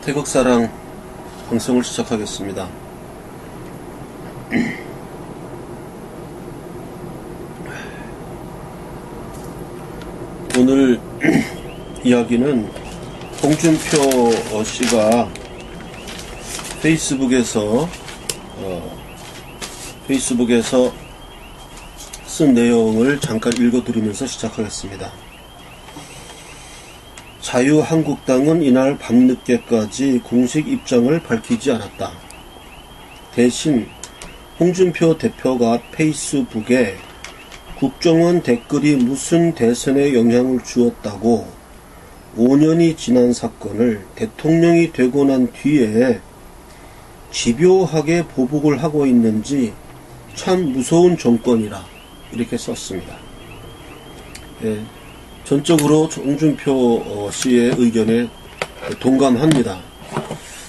태극사랑 방송을 시작하겠습니다. 오늘 이야기는 홍준표 씨가 페이스북에서 쓴 내용을 잠깐 읽어드리면서 시작하겠습니다. 자유한국당은 이날 밤늦게까지 공식 입장을 밝히지 않았다. 대신 홍준표 대표가 페이스북에 국정원 댓글이 무슨 대선에 영향을 주었다고 5년이 지난 사건을 대통령이 되고 난 뒤에 집요하게 보복을 하고 있는지 참 무서운 정권이라 이렇게 썼습니다. 예, 전적으로 홍준표 씨의 의견에 동감합니다.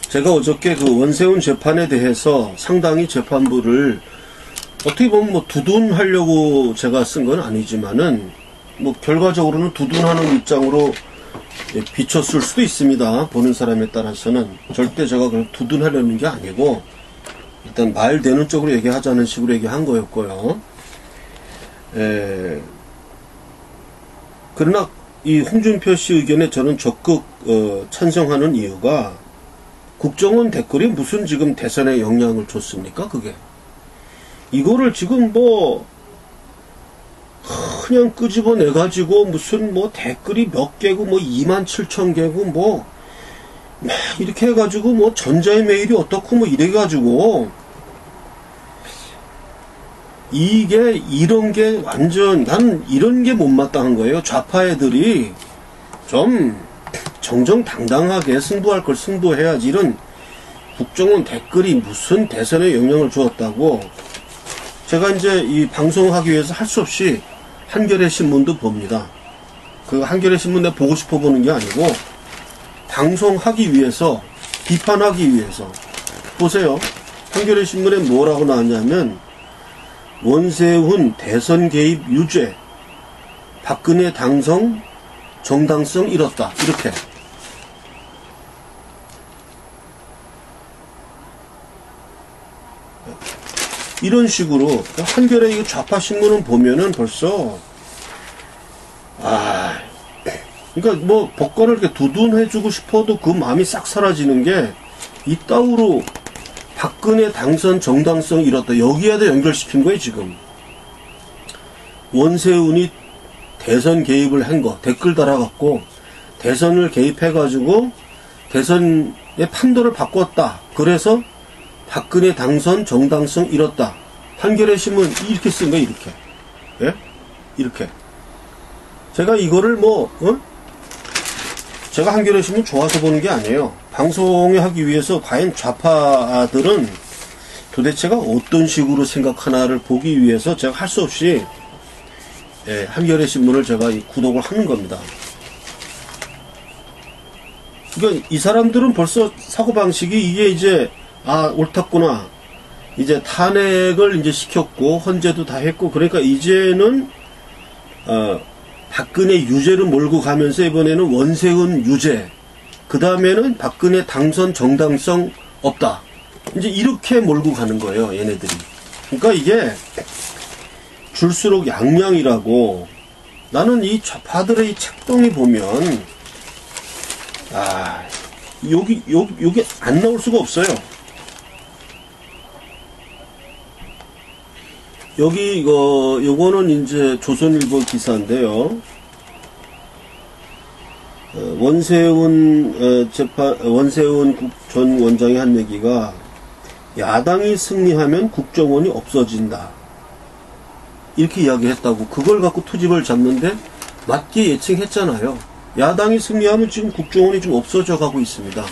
제가 어저께 그 원세훈 재판에 대해서 상당히 재판부를 어떻게 보면 뭐 두둔하려고 제가 쓴 건 아니지만은 뭐 결과적으로는 두둔하는 입장으로 비쳤을 수도 있습니다. 보는 사람에 따라서는 절대 제가 그걸 두둔하려는 게 아니고 일단 말 되는 쪽으로 얘기하자는 식으로 얘기한 거였고요. 그러나 이 홍준표 씨 의견에 저는 적극 찬성하는 이유가 국정원 댓글이 무슨 지금 대선에 영향을 줬습니까? 그게 이거를 지금 뭐 그냥 끄집어내 가지고 무슨 뭐 댓글이 몇 개고 뭐 27,000개고 뭐 이렇게 해가지고 뭐 전자의 메일이 어떻고 뭐 이래 가지고 이게 이런 게 완전 난 이런 게 못마땅한 거예요. 좌파 애들이 좀 정정당당하게 승부할 걸 승부해야지. 이런 국정원 댓글이 무슨 대선에 영향을 주었다고. 제가 이제 이 방송하기 위해서 할 수 없이 한겨레 신문도 봅니다. 그 한겨레 신문 내가 보고 싶어 보는 게 아니고 방송하기 위해서, 비판하기 위해서. 보세요. 한겨레 신문에 뭐라고 나왔냐면 원세훈 대선 개입 유죄, 박근혜 당선 정당성 잃었다. 이렇게. 이런 식으로 한겨레 이 좌파 신문을 보면은 벌써 그러니까 뭐 법관을 이렇게 두둔해주고 싶어도 그 마음이 싹 사라지는 게 이따위로 박근혜 당선 정당성 잃었다. 여기에다 연결시킨 거예요 지금. 원세훈이 대선 개입을 한 거 댓글 달아갖고 대선을 개입해가지고 대선의 판도를 바꿨다. 그래서 박근혜 당선 정당성 잃었다. 한겨레 신문 이렇게 쓴 거예요. 이렇게. 예? 이렇게. 제가 이거를 제가 한겨레 신문 좋아서 보는 게 아니에요. 방송에 하기 위해서 과연 좌파들은 도대체가 어떤 식으로 생각하나를 보기 위해서 제가 할 수 없이 한겨레 신문을 제가 구독을 하는 겁니다. 그러니까 이 사람들은 벌써 사고방식이 이게 이제 옳았구나. 이제 탄핵을 이제 시켰고, 헌재도 다 했고, 그러니까 이제는, 박근혜 유죄를 몰고 가면서 이번에는 원세훈 유죄, 그 다음에는 박근혜 당선 정당성 없다. 이제 이렇게 몰고 가는 거예요, 얘네들이. 그러니까 이게 줄수록 양양이라고. 나는 이 좌파들의 이 책동이 보면, 여기 안 나올 수가 없어요. 여기 요거는 이제 조선일보 기사인데요. 원세훈 전 원장이 한 얘기가 야당이 승리하면 국정원이 없어진다. 이렇게 이야기했다고. 그걸 갖고 투집을 잡는데 맞게 예측했잖아요. 야당이 승리하면 지금 국정원이 좀 없어져 가고 있습니다.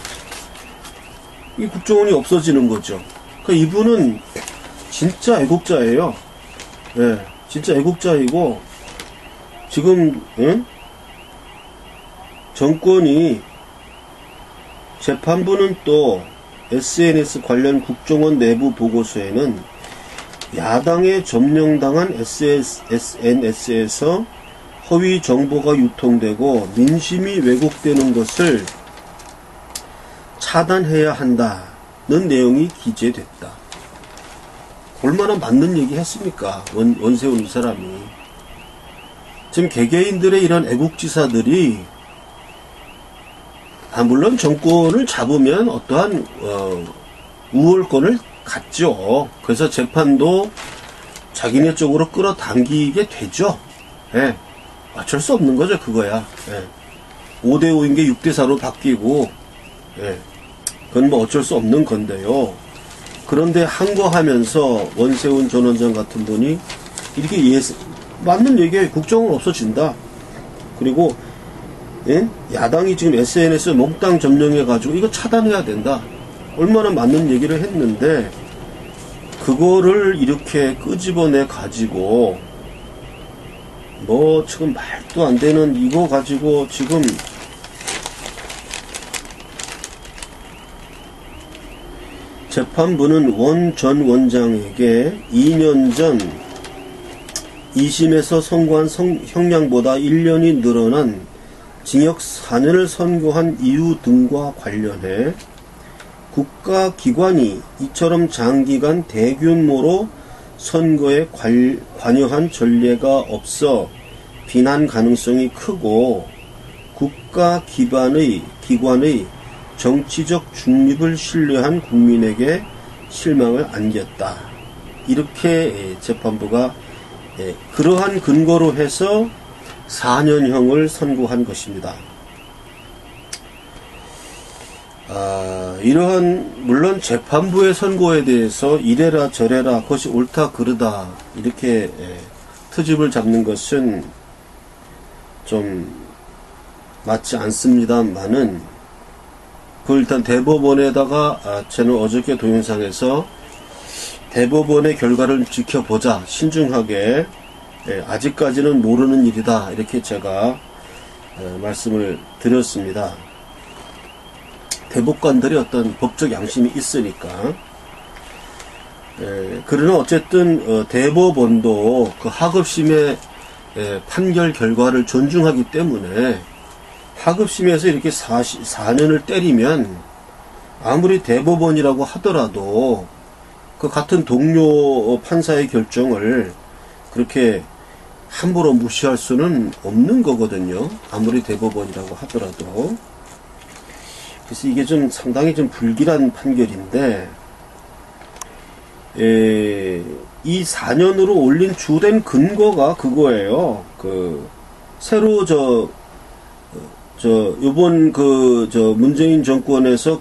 이 국정원이 없어지는 거죠. 그러니까 이분은 진짜 애국자예요. 예, 진짜 애국자이고, 지금, 정권이, 재판부는 또 SNS 관련 국정원 내부 보고서에는 야당에 점령당한 SNS에서 허위 정보가 유통되고 민심이 왜곡되는 것을 차단해야 한다는 내용이 기재됐다. 얼마나 맞는 얘기 했습니까? 원세훈 이 사람이. 지금 개개인들의 이런 애국지사들이 물론 정권을 잡으면 어떠한 우월권을 갖죠. 그래서 재판도 자기네 쪽으로 끌어당기게 되죠. 예. 어쩔 수 없는 거죠, 그거야. 예. 5대5인 게 6대4로 바뀌고, 예. 그건 뭐 어쩔 수 없는 건데요. 그런데 항거하면서 원세훈 전 원장 같은 분이 이렇게 맞는 얘기에 국정은 없어진다. 그리고 예? 야당이 지금 SNS에 몽땅 점령해가지고 이거 차단해야 된다. 얼마나 맞는 얘기를 했는데 그거를 이렇게 끄집어내 가지고 뭐 지금 말도 안 되는 이거 가지고 지금 재판부는 원 전 원장에게 2년 전 2심에서 선고한 형량보다 1년이 늘어난 징역 4년을 선고한 이유 등과 관련해 국가기관이 이처럼 장기간 대규모로 선거에 관여한 전례가 없어 비난 가능성이 크고 국가기관의 정치적 중립을 신뢰한 국민에게 실망을 안겼다. 이렇게 재판부가 그러한 근거로 해서 4년형을 선고한 것입니다. 이러한 물론 재판부의 선고에 대해서 이래라 저래라 그것이 옳다 그르다 이렇게 트집을 잡는 것은 좀 맞지 않습니다만은 그 일단 대법원에다가 저는 어저께 동영상에서 대법원의 결과를 지켜보자 신중하게 아직까지는 모르는 일이다 이렇게 제가 말씀을 드렸습니다. 대법관들이 어떤 법적 양심이 있으니까. 그러나 어쨌든 대법원도 그 하급심의 판결 결과를 존중하기 때문에 하급심에서 이렇게 4년을 때리면 아무리 대법원이라고 하더라도 그 같은 동료 판사의 결정을 그렇게 함부로 무시할 수는 없는 거거든요. 아무리 대법원이라고 하더라도. 그래서 이게 좀 상당히 좀 불길한 판결인데, 이 4년으로 올린 주된 근거가 그거예요. 새로 요번 문재인 정권에서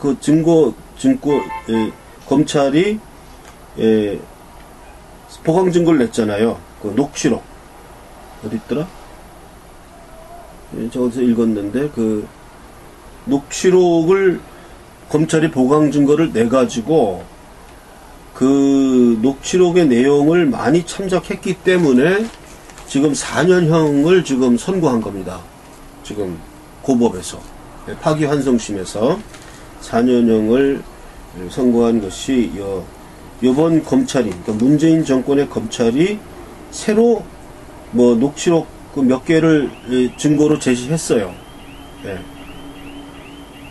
검찰이, 보강 증거를 냈잖아요. 그 녹취록. 어딨더라? 저기서 읽었는데, 녹취록을 검찰이 보강 증거를 내가지고 그 녹취록의 내용을 많이 참작했기 때문에 지금 4년형을 지금 선고한 겁니다. 지금 고법에서 파기환송심에서 4년형을 선고한 것이 이번 검찰이 그러니까 문재인 정권의 검찰이 새로 뭐 녹취록 몇 개를 증거로 제시했어요. 네.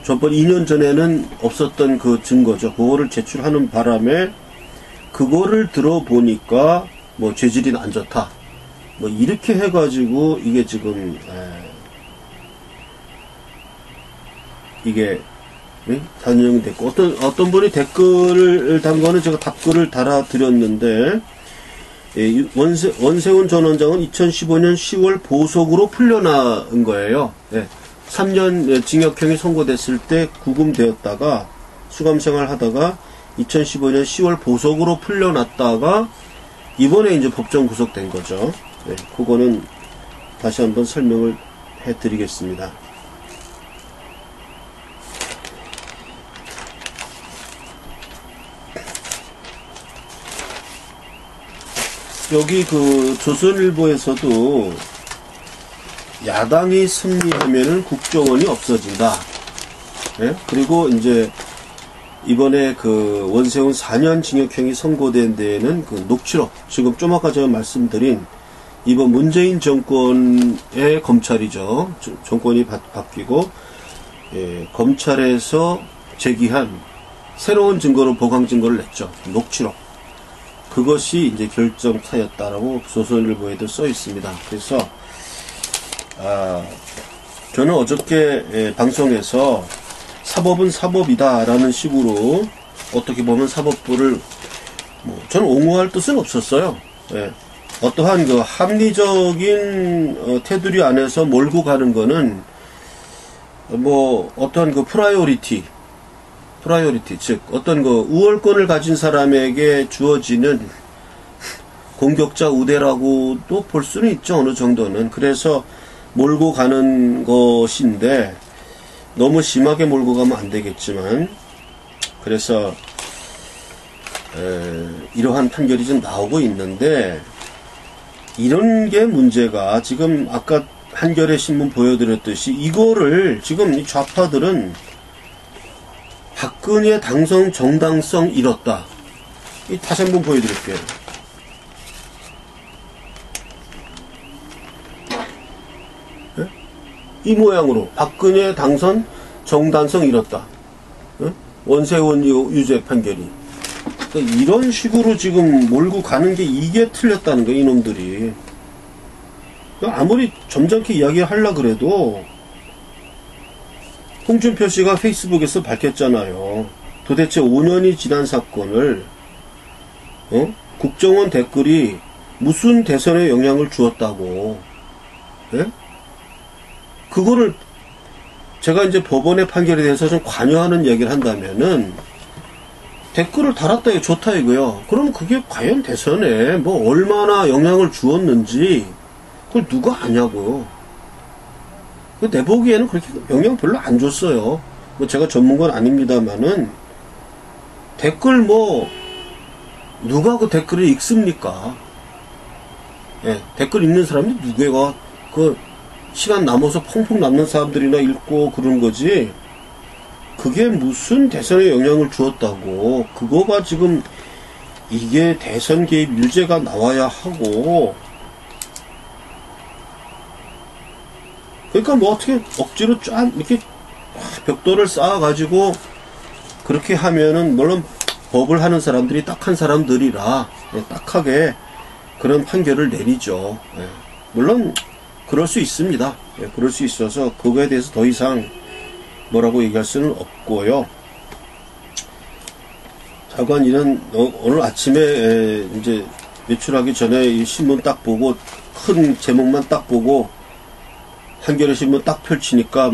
저번 2년 전에는 없었던 그 증거죠. 그거를 제출하는 바람에 그거를 들어보니까 뭐 죄질이 안 좋다. 뭐 이렇게 해가지고 이게 지금 이게 단정이 됐고 어떤 분이 댓글을 단 거는 제가 답글을 달아드렸는데 원세훈 전 원장은 2015년 10월 보석으로 풀려난 거예요. 3년 징역형이 선고됐을 때 구금되었다가 수감생활 하다가 2015년 10월 보석으로 풀려났다가 이번에 이제 법정 구속된 거죠. 그거는 다시 한번 설명을 해드리겠습니다. 여기 조선일보에서도 야당이 승리하면은 국정원이 없어진다. 그리고 이제 이번에 원세훈 4년 징역형이 선고된 데에는 녹취록, 지금 좀 아까 제가 말씀드린 이번 문재인 정권의 검찰이죠. 정권이 바뀌고 검찰에서 제기한 새로운 증거로 보강 증거를 냈죠. 녹취록. 그것이 이제 결정타였다라고 조선일보에도 써 있습니다. 그래서 저는 어저께 방송에서 사법은 사법이다라는 식으로 어떻게 보면 사법부를 저는 옹호할 뜻은 없었어요. 예. 어떠한 그 합리적인 테두리 안에서 몰고 가는 거는 어떠한 그 프라이오리티 즉 어떤 그 우월권을 가진 사람에게 주어지는 공격자 우대라고도 볼 수는 있죠. 어느 정도는. 그래서 몰고 가는 것인데 너무 심하게 몰고 가면 안 되겠지만, 그래서 이러한 판결이 좀 나오고 있는데, 이런 게 문제가 지금 아까 한겨레 신문 보여드렸듯이 이거를 지금 이 좌파들은 박근혜 당선 정당성 잃었다. 다시 한번 보여드릴게요. 네? 이 모양으로 박근혜 당선 정당성 잃었다. 네? 원세훈 유죄 판결이. 그러니까 이런 식으로 지금 몰고 가는 게 이게 틀렸다는 거예요, 이놈들이. 그러니까 아무리 점잖게 이야기하려고 그래도 홍준표 씨가 페이스북에서 밝혔잖아요. 도대체 5년이 지난 사건을 국정원 댓글이 무슨 대선에 영향을 주었다고. 예? 그거를 제가 이제 법원의 판결에 대해서 좀 관여하는 얘기를 한다면은 댓글을 달았다 이거 좋다 이거요. 그럼 그게 과연 대선에 얼마나 영향을 주었는지 그걸 누가 아냐고요. 내 보기에는 그렇게 영향 별로 안 줬어요. 제가 전문가는 아닙니다만은 댓글 누가 그 댓글을 읽습니까? 예, 댓글 읽는 사람이 누구가 그 시간 남아서 펑펑 남는 사람들이나 읽고 그런 거지. 그게 무슨 대선에 영향을 주었다고. 그거가 지금 이게 대선 개입 유죄가 나와야 하고. 그러니까 어떻게 억지로 쫙 이렇게 벽돌을 쌓아가지고 그렇게 하면은 물론 법을 하는 사람들이 딱한 사람들이라 딱하게 그런 판결을 내리죠. 물론 그럴 수 있습니다. 그럴 수 있어서 그거에 대해서 더 이상 뭐라고 얘기할 수는 없고요. 자관 이런 오늘 아침에 이제 외출하기 전에 이 신문 딱 보고 큰 제목만 딱 보고 한겨레 신문 딱 펼치니까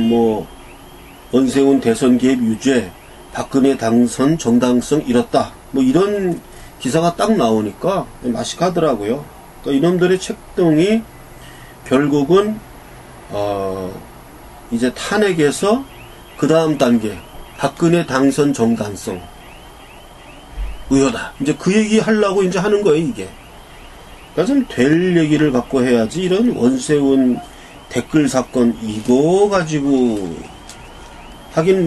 원세훈 대선 개입 유죄, 박근혜 당선 정당성 잃었다. 이런 기사가 딱 나오니까 맛이 가더라고요. 그러니까 이놈들의 책동이 결국은 이제 탄핵에서 그 다음 단계 박근혜 당선 정당성 의효다. 이제 그 얘기 하려고 이제 하는 거예요, 이게. 그러니까 좀 될 얘기를 갖고 해야지 이런 원세훈 댓글 사건 이거 가지고 하긴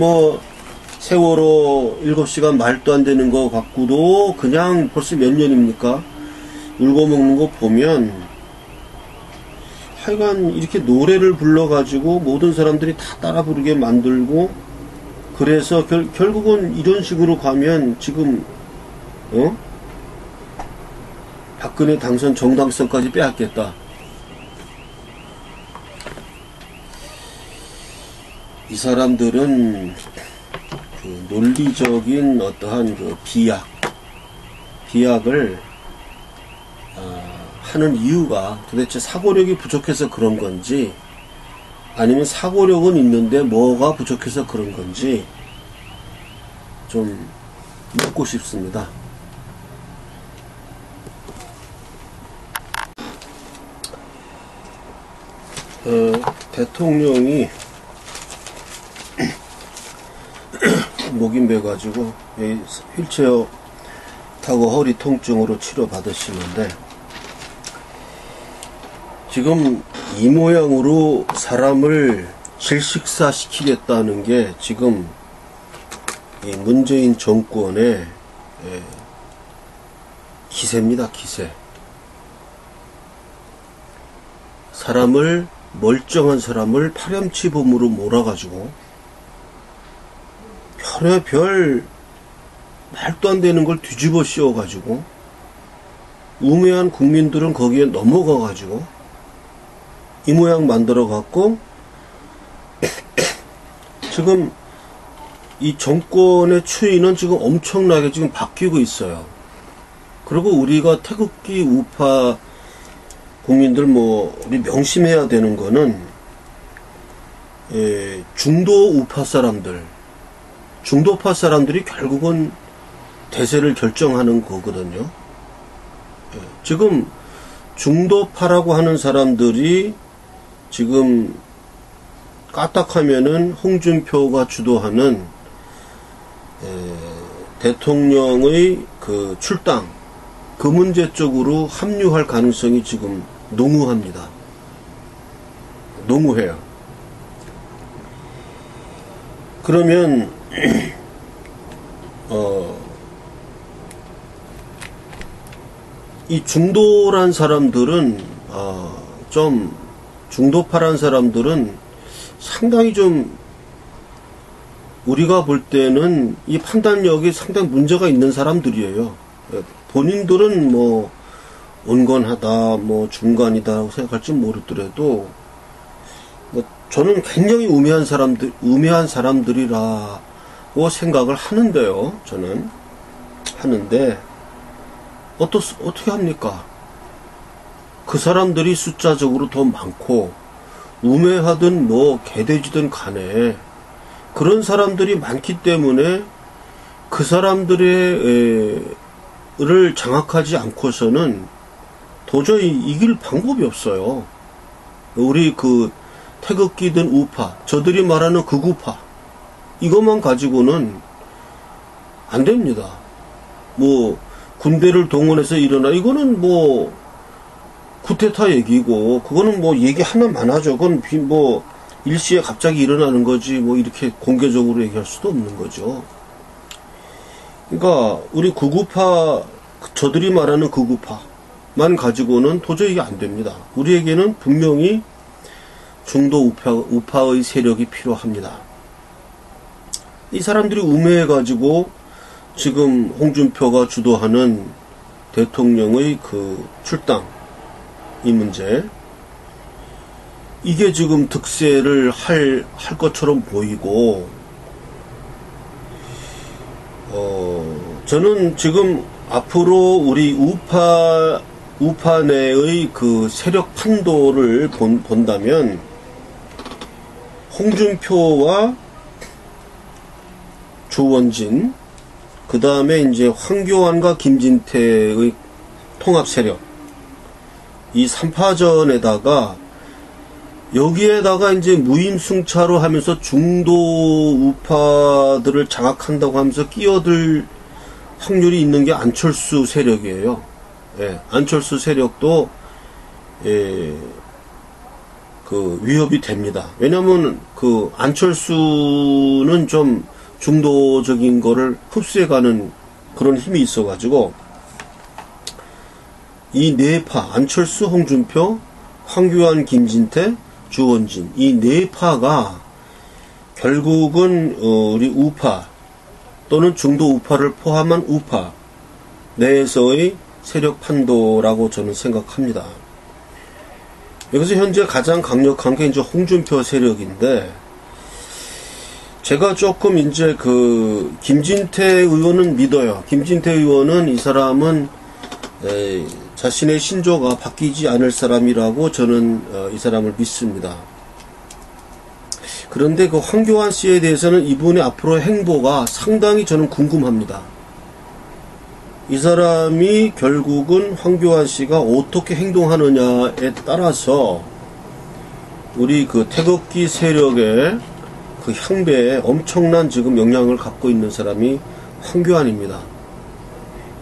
세월호 7시간 말도 안 되는 거 갖고도 그냥 벌써 몇 년입니까? 울고 먹는 거 보면 하여간 이렇게 노래를 불러가지고 모든 사람들이 다 따라 부르게 만들고 그래서 결국은 이런 식으로 가면 지금 박근혜 당선 정당성까지 빼앗겠다. 이 사람들은 그 논리적인 어떠한 그 비약을 하는 이유가 도대체 사고력이 부족해서 그런 건지 아니면 사고력은 있는데 뭐가 부족해서 그런 건지 좀 묻고 싶습니다. 대통령이 목이 메가지고 휠체어 타고 허리 통증으로 치료받으시는데 지금 이 모양으로 사람을 질식사 시키겠다는 게 지금 이 문재인 정권의 기세입니다. 기세. 멀쩡한 사람을 파렴치범으로 몰아가지고 별의별 말도 안 되는 걸 뒤집어 씌워가지고 우매한 국민들은 거기에 넘어가가지고 이 모양 만들어갖고 지금 이 정권의 추이는 지금 엄청나게 지금 바뀌고 있어요. 그리고 우리가 태극기 우파 국민들 우리 명심해야 되는 거는 중도 우파 사람들, 중도파 사람들이 결국은 대세를 결정하는 거거든요. 지금 중도파라고 하는 사람들이 지금 까딱하면은 홍준표가 주도하는 대통령의 그 출당, 그 문제 쪽으로 합류할 가능성이 지금 농후합니다. 농후해요. 그러면 이 중도란 사람들은 좀 중도파란 사람들은 상당히 좀 우리가 볼 때는 이 판단력이 상당히 문제가 있는 사람들이에요. 본인들은 온건하다, 중간이다라고 생각할지 모르더라도 저는 굉장히 우매한 사람들이라고 생각을 하는데요. 저는 하는데 어떻게 합니까? 그 사람들이 숫자적으로 더 많고 우매하든 개돼지든 간에 그런 사람들이 많기 때문에 그 사람들을 장악하지 않고서는 도저히 이길 방법이 없어요. 우리 그 태극기든 우파, 저들이 말하는 극우파, 이것만 가지고는 안 됩니다. 군대를 동원해서 이거는 쿠데타 얘기고, 그거는 얘기 하나만 하죠. 그건 일시에 갑자기 일어나는 거지, 이렇게 공개적으로 얘기할 수도 없는 거죠. 그러니까, 우리 극우파, 저들이 말하는 극우파만 가지고는 도저히 이게 안 됩니다. 우리에게는 분명히 중도 우파의 세력이 필요합니다. 이 사람들이 우매해가지고, 지금 홍준표가 주도하는 대통령의 그 출당, 이 문제, 이게 지금 득세를 할 것처럼 보이고, 저는 지금 앞으로 우리 우파 내의 그 세력 판도를 본다면, 홍준표와 조원진, 그 다음에 이제 황교안과 김진태의 통합 세력, 이 3파전에다가 여기에다가 이제 무임승차로 하면서 중도 우파들을 장악한다고 하면서 끼어들 확률이 있는 게 안철수 세력이에요. 안철수 세력도 그 위협이 됩니다. 왜냐면 그 안철수는 좀 중도적인 거를 흡수해가는 그런 힘이 있어가지고 이 네 파, 안철수, 홍준표, 황교안, 김진태, 주원진, 이 네 파가 결국은 우리 우파 또는 중도 우파를 포함한 우파 내에서의 세력 판도라고 저는 생각합니다. 여기서 현재 가장 강력한 게 이제 홍준표 세력인데, 제가 조금 이제 김진태 의원은 믿어요. 김진태 의원은 이 사람은 자신의 신조가 바뀌지 않을 사람이라고 저는 이 사람을 믿습니다. 그런데 그 황교안 씨에 대해서는 이분의 앞으로의 행보가 상당히 저는 궁금합니다. 이 사람이 결국은 황교안 씨가 어떻게 행동하느냐에 따라서 우리 그 태극기 세력의 그 향배에 엄청난 지금 영향을 갖고 있는 사람이 황교안입니다.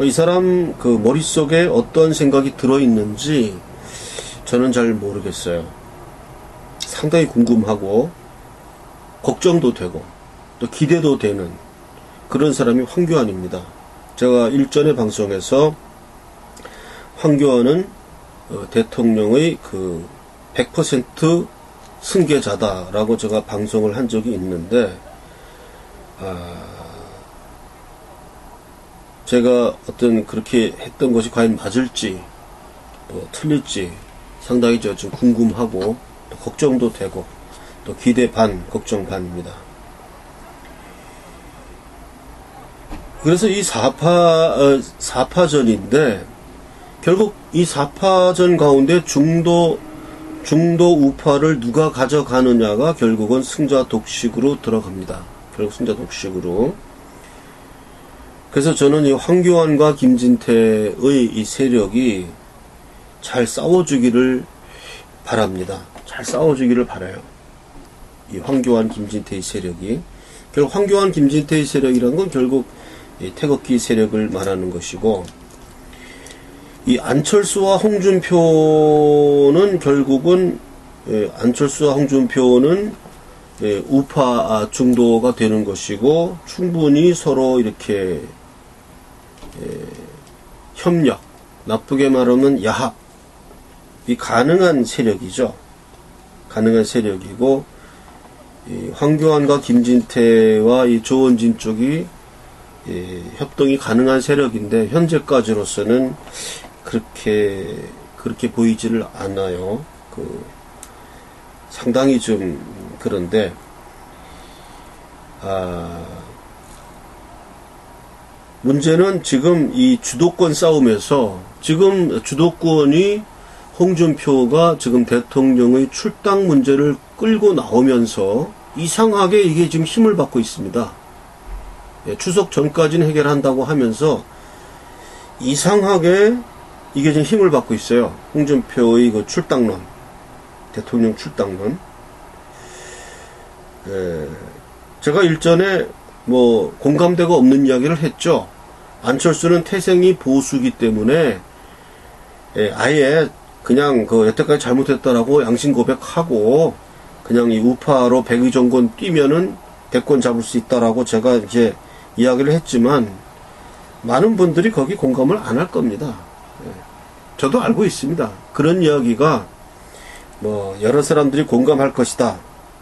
이 사람 그 머릿속에 어떤 생각이 들어있는지 저는 잘 모르겠어요. 상당히 궁금하고 걱정도 되고 또 기대도 되는 그런 사람이 황교안입니다. 제가 일전에 방송에서 황교안은 대통령의 그 100% 승계자다라고 제가 방송을 한 적이 있는데, 제가 어떤 그렇게 했던 것이 과연 맞을지 또 틀릴지 상당히 좀 궁금하고 또 걱정도 되고 또 기대 반 걱정 반입니다. 그래서 이 4파전인데 결국 이 4파전 가운데 중도 우파를 누가 가져가느냐가 결국은 승자 독식으로 들어갑니다. 결국 승자 독식으로. 그래서 저는 이 황교안과 김진태의 이 세력이 잘 싸워주기를 바랍니다. 잘 싸워주기를 바라요. 이 황교안 김진태의 세력이. 결국 황교안 김진태의 세력이란 건 결국 이 태극기 세력을 말하는 것이고, 이 안철수와 홍준표는 결국은 안철수와 홍준표는 우파 중도가 되는 것이고, 충분히 서로 이렇게 협력, 나쁘게 말하면 야합이 가능한 세력이죠. 가능한 세력이고, 이 황교안과 김진태와 이 조원진 쪽이 협동이 가능한 세력인데 현재까지로서는 그렇게 보이지를 않아요. 상당히 좀 그런데 문제는 지금 이 주도권 싸움에서 지금 주도권이 홍준표가 지금 대통령의 출당 문제를 끌고 나오면서 이상하게 이게 지금 힘을 받고 있습니다. 추석 전까지는 해결한다고 하면서 이상하게 이게 지금 힘을 받고 있어요. 홍준표의 그 출당론, 대통령 출당론. 제가 일전에 뭐 공감대가 없는 이야기를 했죠. 안철수는 태생이 보수기 때문에 아예 그냥 여태까지 잘못했다라고 양심 고백하고 그냥 이 우파로 백의정권 뛰면은 대권 잡을 수 있다라고 제가 이제 이야기를 했지만 많은 분들이 거기 공감을 안 할 겁니다. 저도 알고 있습니다. 그런 이야기가 뭐 여러 사람들이 공감할 것이다.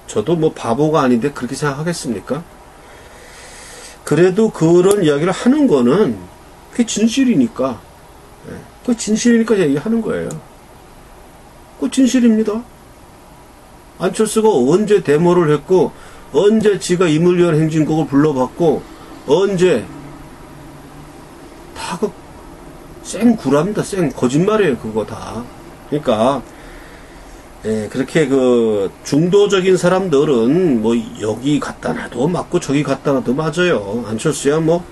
저도 뭐 바보가 아닌데 그렇게 생각하겠습니까? 그래도 그런 이야기를 하는 거는 그게 진실이니까. 그 진실이니까 얘기하는 거예요. 그 진실입니다. 안철수가 언제 데모를 했고 언제 지가 인물위원 행진곡을 불러봤고 언제 다 생구랍니다. 거짓말이에요. 그거 다. 그러니까 그렇게 중도적인 사람들은 뭐 여기 갖다 놔도 맞고 저기 갖다 놔도 맞아요. 안철수야 뭐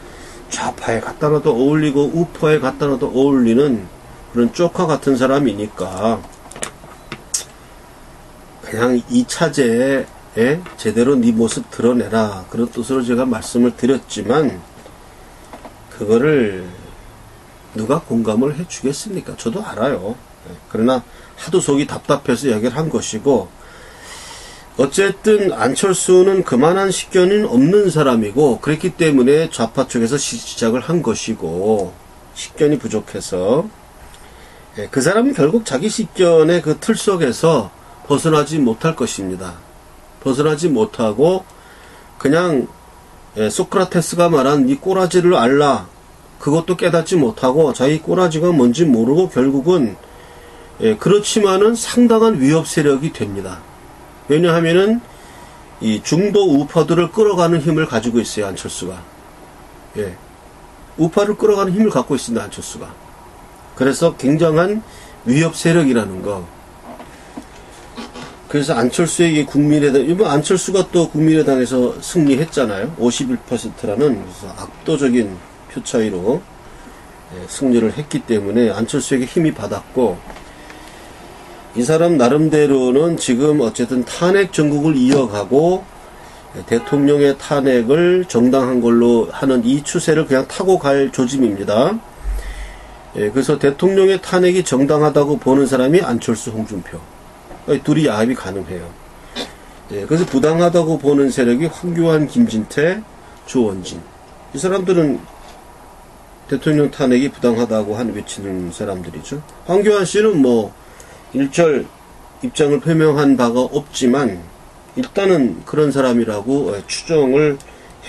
좌파에 갖다 놔도 어울리고 우파에 갖다 놔도 어울리는 그런 쪽화 같은 사람이니까 그냥 이 차제에 제대로 네 모습 드러내라 그런 뜻으로 제가 말씀을 드렸지만 그거를 누가 공감을 해주겠습니까? 저도 알아요. 그러나 하도 속이 답답해서 얘기를 한 것이고 어쨌든 안철수는 그만한 식견은 없는 사람이고 그랬기 때문에 좌파 쪽에서 시작을 한 것이고 식견이 부족해서 그 사람은 결국 자기 식견의 그 틀 속에서 벗어나지 못할 것입니다. 벗어나지 못하고 그냥 소크라테스가 말한 이 꼬라지를 알라 그것도 깨닫지 못하고 자기 꼬라지가 뭔지 모르고 결국은 그렇지만은 상당한 위협 세력이 됩니다. 왜냐하면은 이 중도 우파들을 끌어가는 힘을 가지고 있어요. 안철수가. 우파를 끌어가는 힘을 갖고 있습니다. 안철수가. 그래서 굉장한 위협 세력이라는 거. 그래서 안철수에게 국민의당, 이번 안철수가 또 국민의당에서 승리했잖아요. 51%라는 압도적인 표 차이로 승리를 했기 때문에 안철수에게 힘이 받았고, 이 사람 나름대로는 지금 어쨌든 탄핵 전국을 이어가고 대통령의 탄핵을 정당한 걸로 하는 이 추세를 그냥 타고 갈 조짐입니다. 그래서 대통령의 탄핵이 정당하다고 보는 사람이 안철수, 홍준표. 둘이 야합이 가능해요. 그래서 부당하다고 보는 세력이 황교안, 김진태, 조원진. 이 사람들은 대통령 탄핵이 부당하다고 외치는 사람들이죠. 황교안 씨는 뭐 일절 입장을 표명한 바가 없지만 일단은 그런 사람이라고 추정을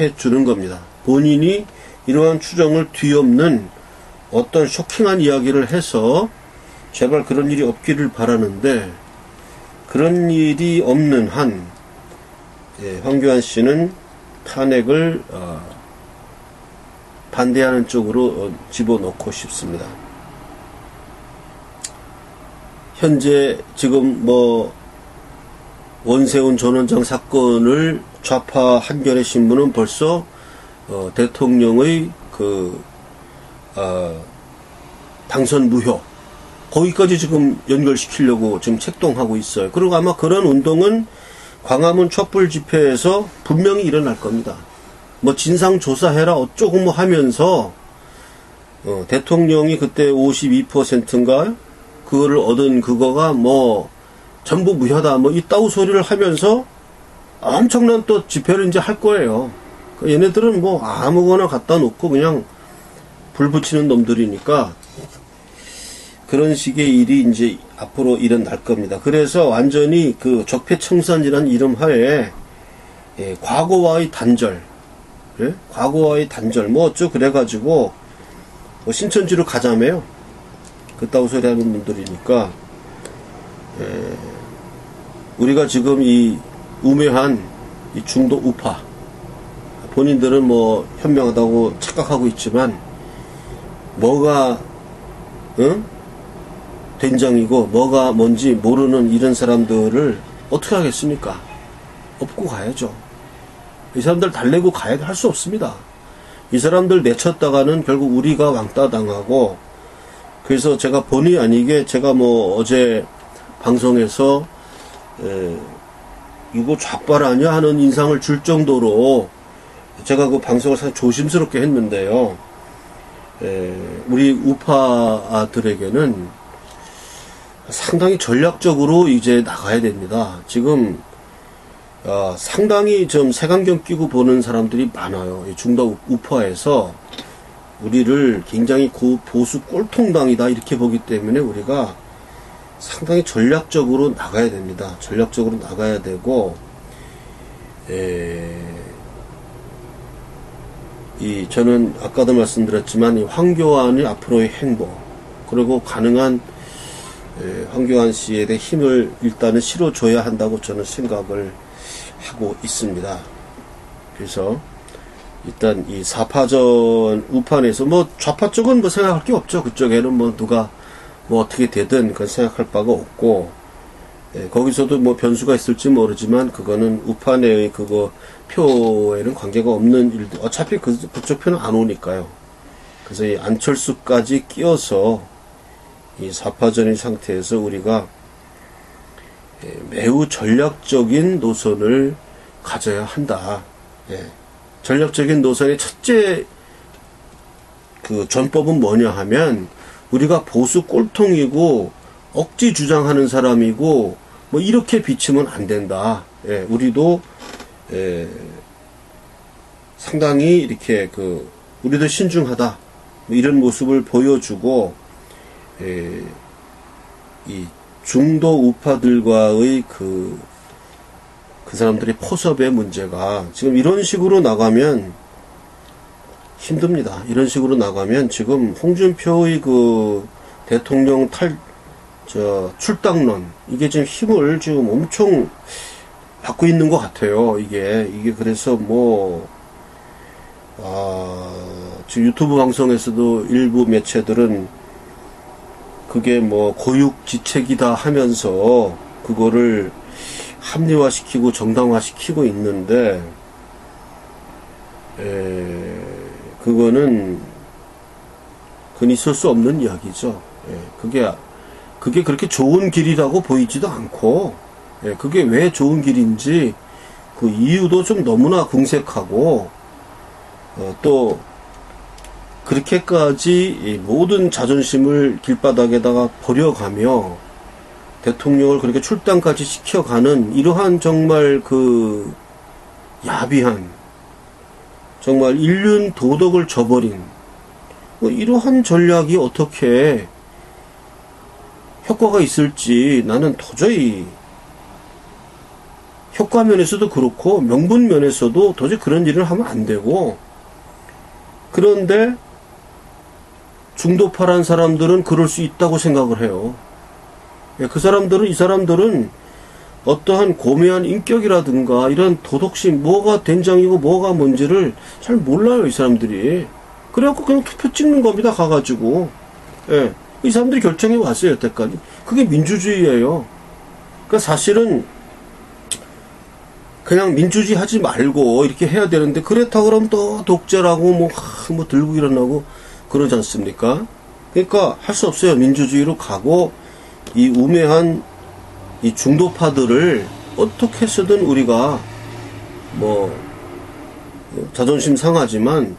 해주는 겁니다. 본인이 이러한 추정을 뒤엎는 어떤 쇼킹한 이야기를 해서 제발 그런 일이 없기를 바라는데, 그런 일이 없는 한 황교안 씨는 탄핵을 반대하는 쪽으로 집어넣고 싶습니다. 현재 지금 뭐 원세훈 전 원장 사건을 좌파 한겨레 신문은 벌써 대통령의 당선 무효 거기까지 지금 연결시키려고 지금 책동하고 있어요. 그리고 아마 그런 운동은 광화문 촛불 집회에서 분명히 일어날 겁니다. 뭐 진상조사해라 어쩌고 뭐 하면서 대통령이 그때 52%인가 그거를 얻은 그거가 뭐 전부 무효다 뭐 이따구 소리를 하면서 엄청난 또 집회를 이제 할 거예요. 얘네들은 뭐 아무거나 갖다 놓고 그냥 불 붙이는 놈들이니까 그런 식의 일이 이제 앞으로 일어날 겁니다. 그래서 완전히 그 적폐청산이라는 이름 하에 과거와의 단절, 과거와의 단절 뭐 어쩌고 그래가지고 뭐 신천지로 가자며요. 그따구 소리 하는 분들이니까 우리가 지금 이 우매한 이 중도 우파 본인들은 뭐 현명하다고 착각하고 있지만 뭐가 된장이고 뭐가 뭔지 모르는 이런 사람들을 어떻게 하겠습니까? 업고 가야죠. 이 사람들 달래고 가야 할 수 없습니다. 이 사람들 내쳤다가는 결국 우리가 왕따 당하고, 그래서 제가 본의 아니게 제가 뭐 어제 방송에서 이거 좌빨 아니야 하는 인상을 줄 정도로 제가 그 방송을 사실 조심스럽게 했는데요. 우리 우파들에게는 상당히 전략적으로 이제 나가야 됩니다. 지금 상당히 좀 색안경 끼고 보는 사람들이 많아요. 중도 우파에서 우리를 굉장히 보수 꼴통당이다 이렇게 보기 때문에 우리가 상당히 전략적으로 나가야 됩니다. 전략적으로 나가야 되고, 저는 아까도 말씀드렸지만 이 황교안의 앞으로의 행보 그리고 가능한 황교안 씨에 대해 힘을 일단은 실어줘야 한다고 저는 생각을 하고 있습니다. 그래서 일단 이 4파전 우판에서 뭐 좌파 쪽은 뭐 생각할 게 없죠. 그쪽에는 뭐 누가 뭐 어떻게 되든 그건 생각할 바가 없고, 거기서도 뭐 변수가 있을지 모르지만 그거는 우판의 그거 표에는 관계가 없는 일들, 어차피 그쪽 표는 안 오니까요. 그래서 이 안철수까지 끼어서 이 4파전의 상태에서 우리가 매우 전략적인 노선을 가져야 한다. 전략적인 노선의 첫째 그 전법은 뭐냐 하면 우리가 보수 꼴통이고 억지 주장하는 사람이고 뭐 이렇게 비치면 안 된다. 우리도 상당히 이렇게 우리도 신중하다 뭐 이런 모습을 보여주고, 이 중도 우파들과의 그 사람들의 포섭의 문제가 지금 이런 식으로 나가면 힘듭니다. 이런 식으로 나가면 지금 홍준표의 그 대통령 출당론 이게 지금 힘을 지금 엄청 받고 있는 것 같아요. 이게 그래서 지금 유튜브 방송에서도 일부 매체들은 그게 뭐 고육지책이다 하면서 그거를 합리화시키고 정당화시키고 있는데, 그건 있을 수 없는 이야기죠. 그게 그렇게 좋은 길이라고 보이지도 않고, 그게 왜 좋은 길인지 그 이유도 좀 너무나 궁색하고, 또 그렇게까지 모든 자존심을 길바닥에다가 버려가며 대통령을 그렇게 출당까지 시켜가는 이러한 정말 그 야비한, 정말 인륜 도덕을 저버린 이러한 전략이 어떻게 효과가 있을지 나는 도저히 효과 면에서도 그렇고 명분 면에서도 도저히 그런 일을 하면 안 되고, 그런데 중도파란 사람들은 그럴 수 있다고 생각을 해요. 이 사람들은 어떠한 고매한 인격이라든가 이런 도덕심, 뭐가 된장이고 뭐가 뭔지를 잘 몰라요, 이 사람들이. 그래갖고 그냥 투표 찍는 겁니다, 가가지고. 예. 이 사람들이 결정해 왔어요, 여태까지. 그게 민주주의예요. 그러니까 사실은 그냥 민주주의 하지 말고 이렇게 해야 되는데, 그렇다 그러면 또 독재라고 뭐 들고 일어나고 그러지 않습니까? 그러니까 할 수 없어요. 민주주의로 가고, 이 우매한 이 중도파들을 어떻게 해서든 우리가 뭐 자존심 상하지만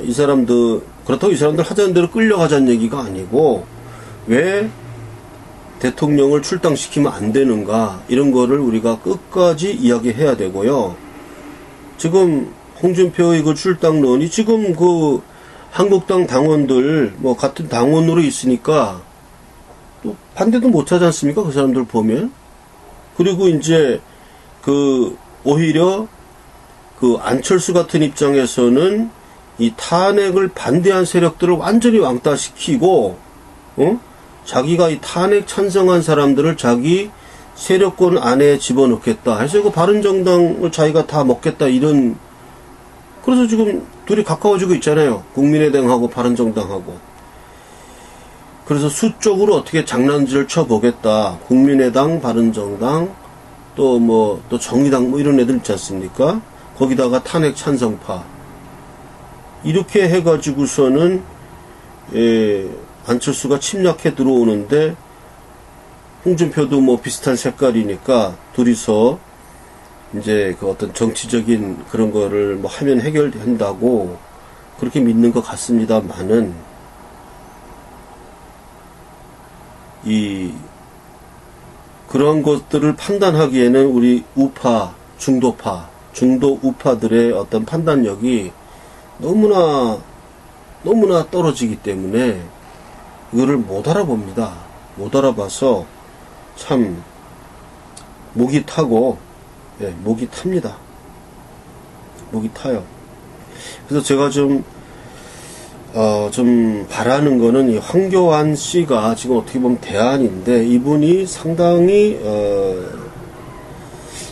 이 사람들, 그렇다고 이 사람들 하자는 대로 끌려가자는 얘기가 아니고, 왜 대통령을 출당시키면 안 되는가, 이런 거를 우리가 끝까지 이야기해야 되고요. 지금 홍준표의 그 출당론이 지금 그 한국당 당원들 뭐 같은 당원으로 있으니까 또 반대도 못 하지 않습니까? 그 사람들 보면. 그리고 이제 그 오히려 그 안철수 같은 입장에서는 이 탄핵을 반대한 세력들을 완전히 왕따시키고, 자기가 이 탄핵 찬성한 사람들을 자기 세력권 안에 집어넣겠다 해서 그 바른정당을 자기가 다 먹겠다, 이런. 그래서 지금 둘이 가까워지고 있잖아요. 국민의당하고 바른정당하고. 그래서 수적으로 어떻게 장난질을 쳐보겠다. 국민의당, 바른정당, 또 정의당 뭐 이런 애들 있지 않습니까? 거기다가 탄핵 찬성파. 이렇게 해가지고서는 안철수가 침략해 들어오는데, 홍준표도 뭐 비슷한 색깔이니까 둘이서 이제 그 어떤 정치적인 그런 거를 뭐 하면 해결된다고 그렇게 믿는 것 같습니다만은, 그런 것들을 판단하기에는 우리 우파, 중도 우파들의 어떤 판단력이 너무나 떨어지기 때문에 이거를 못 알아봅니다. 못 알아봐서 참 목이 타고, 목이 탑니다. 목이 타요. 그래서 제가 좀 바라는 거는, 이 황교안 씨가 지금 어떻게 보면 대안인데, 이분이 상당히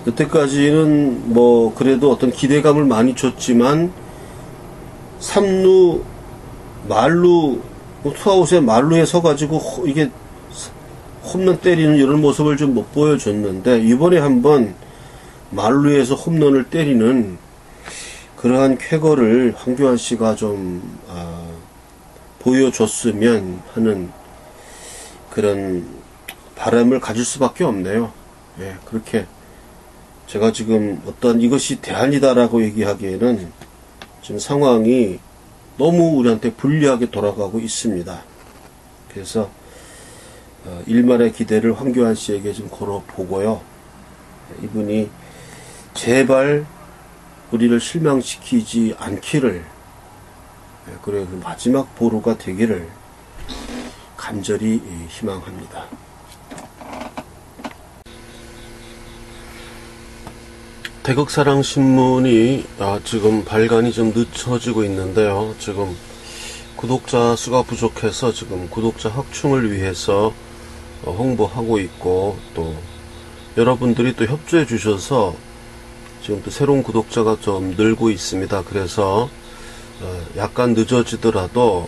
여태까지는 뭐 그래도 어떤 기대감을 많이 줬지만, 삼루 말루 투아웃에 말루에 서가지고 이게 홈런 때리는 이런 모습을 좀 못 보여줬는데, 이번에 한번 말루에서 홈런을 때리는 그러한 쾌거를 황교안 씨가 좀 보여줬으면 하는 그런 바람을 가질 수밖에 없네요. 그렇게 제가 지금 어떤 이것이 대안이다라고 얘기하기에는 지금 상황이 너무 우리한테 불리하게 돌아가고 있습니다. 그래서 일말의 기대를 황교안 씨에게 좀 걸어보고요. 이분이 제발 우리를 실망시키지 않기를, 그래 마지막 보루가 되기를 간절히 희망합니다. 태극사랑신문이 지금 발간이 좀 늦춰지고 있는데요. 지금 구독자 수가 부족해서 지금 구독자 확충을 위해서 홍보하고 있고, 또 여러분들이 또 협조해 주셔서 지금 또 새로운 구독자가 좀 늘고 있습니다. 그래서 약간 늦어지더라도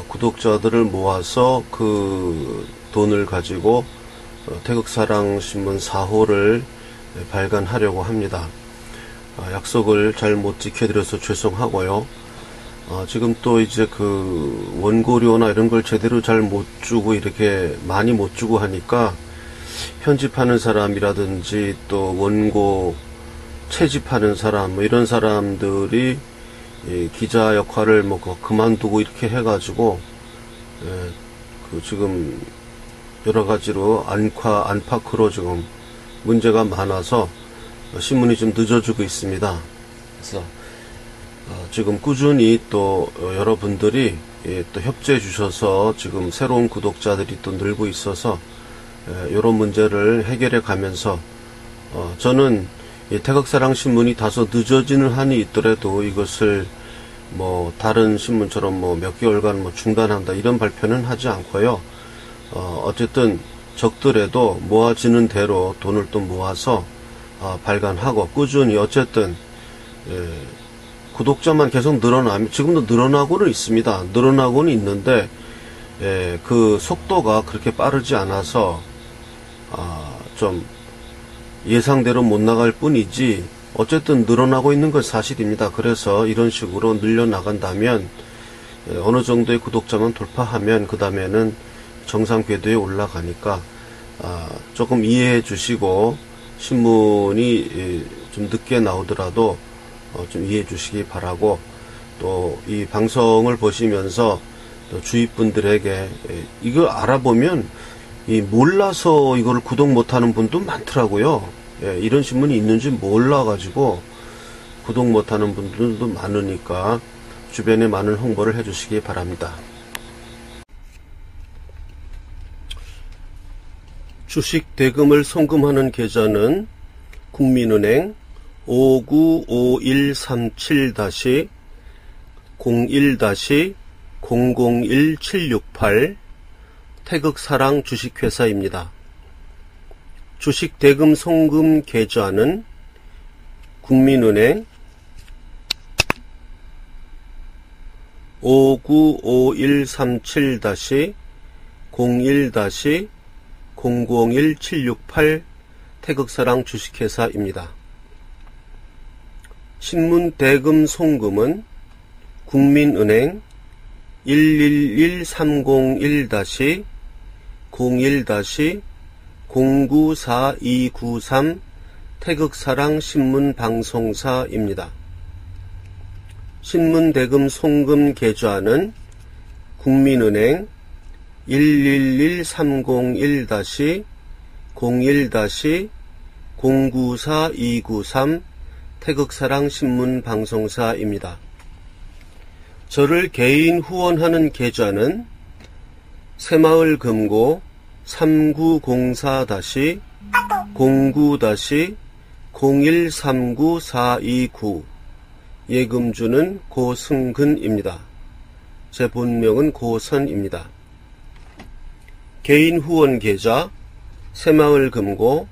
구독자들을 모아서 그 돈을 가지고 태극사랑신문 4호를 발간하려고 합니다. 약속을 잘 못 지켜드려서 죄송하고요. 지금 또 이제 그 원고료나 이런 걸 제대로 잘 못 주고, 이렇게 많이 못 주고 하니까 편집하는 사람이라든지 또 원고 채집하는 사람, 뭐 이런 사람들이 기자 역할을 뭐 그만두고 이렇게 해가지고 그 지금 여러 가지로 안팎으로 지금 문제가 많아서 신문이 좀 늦어지고 있습니다. 그래서 지금 꾸준히 또 여러분들이 또 협조해 주셔서 지금 새로운 구독자들이 또 늘고 있어서 이런 문제를 해결해 가면서 저는 태극사랑신문이 다소 늦어지는 한이 있더라도 이것을 뭐 다른 신문처럼 뭐 몇 개월간 뭐 중단한다 이런 발표는 하지 않고요. 어쨌든 적더라도 모아지는 대로 돈을 또 모아서 발간하고 꾸준히 어쨌든 구독자만 계속 늘어나면 지금도 늘어나고는 있습니다. 늘어나고는 있는데 그 속도가 그렇게 빠르지 않아서 좀 예상대로 못 나갈 뿐이지 어쨌든 늘어나고 있는 건 사실입니다. 그래서 이런 식으로 늘려나간다면 어느 정도의 구독자만 돌파하면 그 다음에는 정상 궤도에 올라가니까 조금 이해해 주시고 신문이 좀 늦게 나오더라도 좀 이해해 주시기 바라고, 또 이 방송을 보시면서 또 주위 분들에게 이걸 알아보면 몰라서 이걸 구독 못하는 분도 많더라고요. 이런 신문이 있는지 몰라가지고 구독 못하는 분들도 많으니까 주변에 많은 홍보를 해주시기 바랍니다. 주식 대금을 송금하는 계좌는 국민은행 595137-01-001768 태극사랑 주식회사입니다. 주식 대금 송금 계좌는 국민은행 595137-01-001768 태극사랑 주식회사입니다. 신문 대금 송금은 국민은행 111-30-01-094293 태극사랑 신문방송사입니다. 신문 대금 송금 계좌는 국민은행 111-30-01-01-094293 태극사랑 신문방송사입니다. 저를 개인 후원하는 계좌는 새마을금고 3904-09-0139-429 예금주는 고승근입니다. 제 본명은 고선입니다. 개인 후원 계좌 새마을금고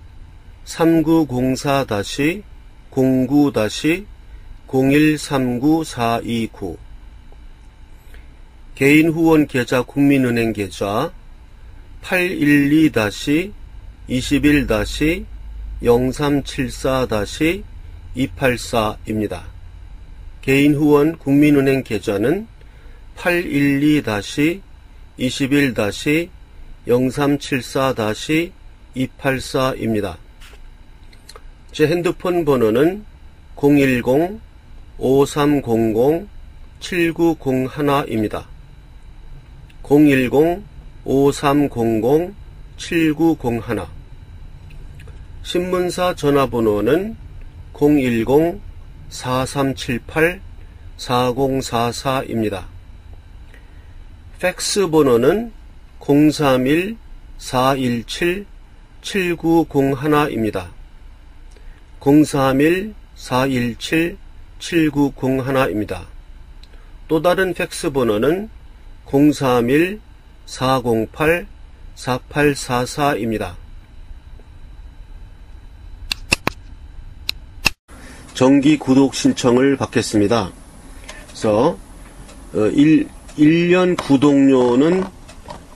3904-09-0139-429 개인 후원 계좌 국민은행 계좌 812-21-0374-284입니다. 개인 후원 국민은행 계좌는 812-21-0374-284입니다. 제 핸드폰 번호는 010-5300-7901입니다. 010-5300-7901 신문사 전화번호는 010-4378-4044입니다. 팩스 번호는 031-417-7901입니다. 031-417-7901입니다. 또 다른 팩스 번호는 031-408-4844입니다. 정기 구독 신청을 받겠습니다. 그래서 1년 구독료는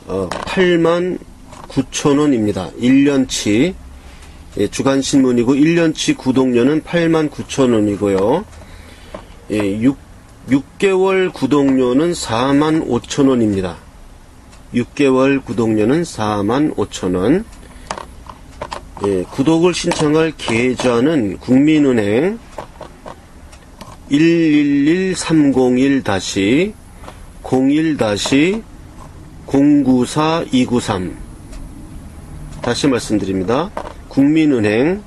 89,000원입니다. 1년치 주간신문이고 1년치 구독료는 89,000원이고요. 6개월 구독료는 45,000원입니다. 6개월 구독료는 45,000원. 구독을 신청할 계좌는 국민은행 111-30-01-094293 다시 말씀드립니다. 국민은행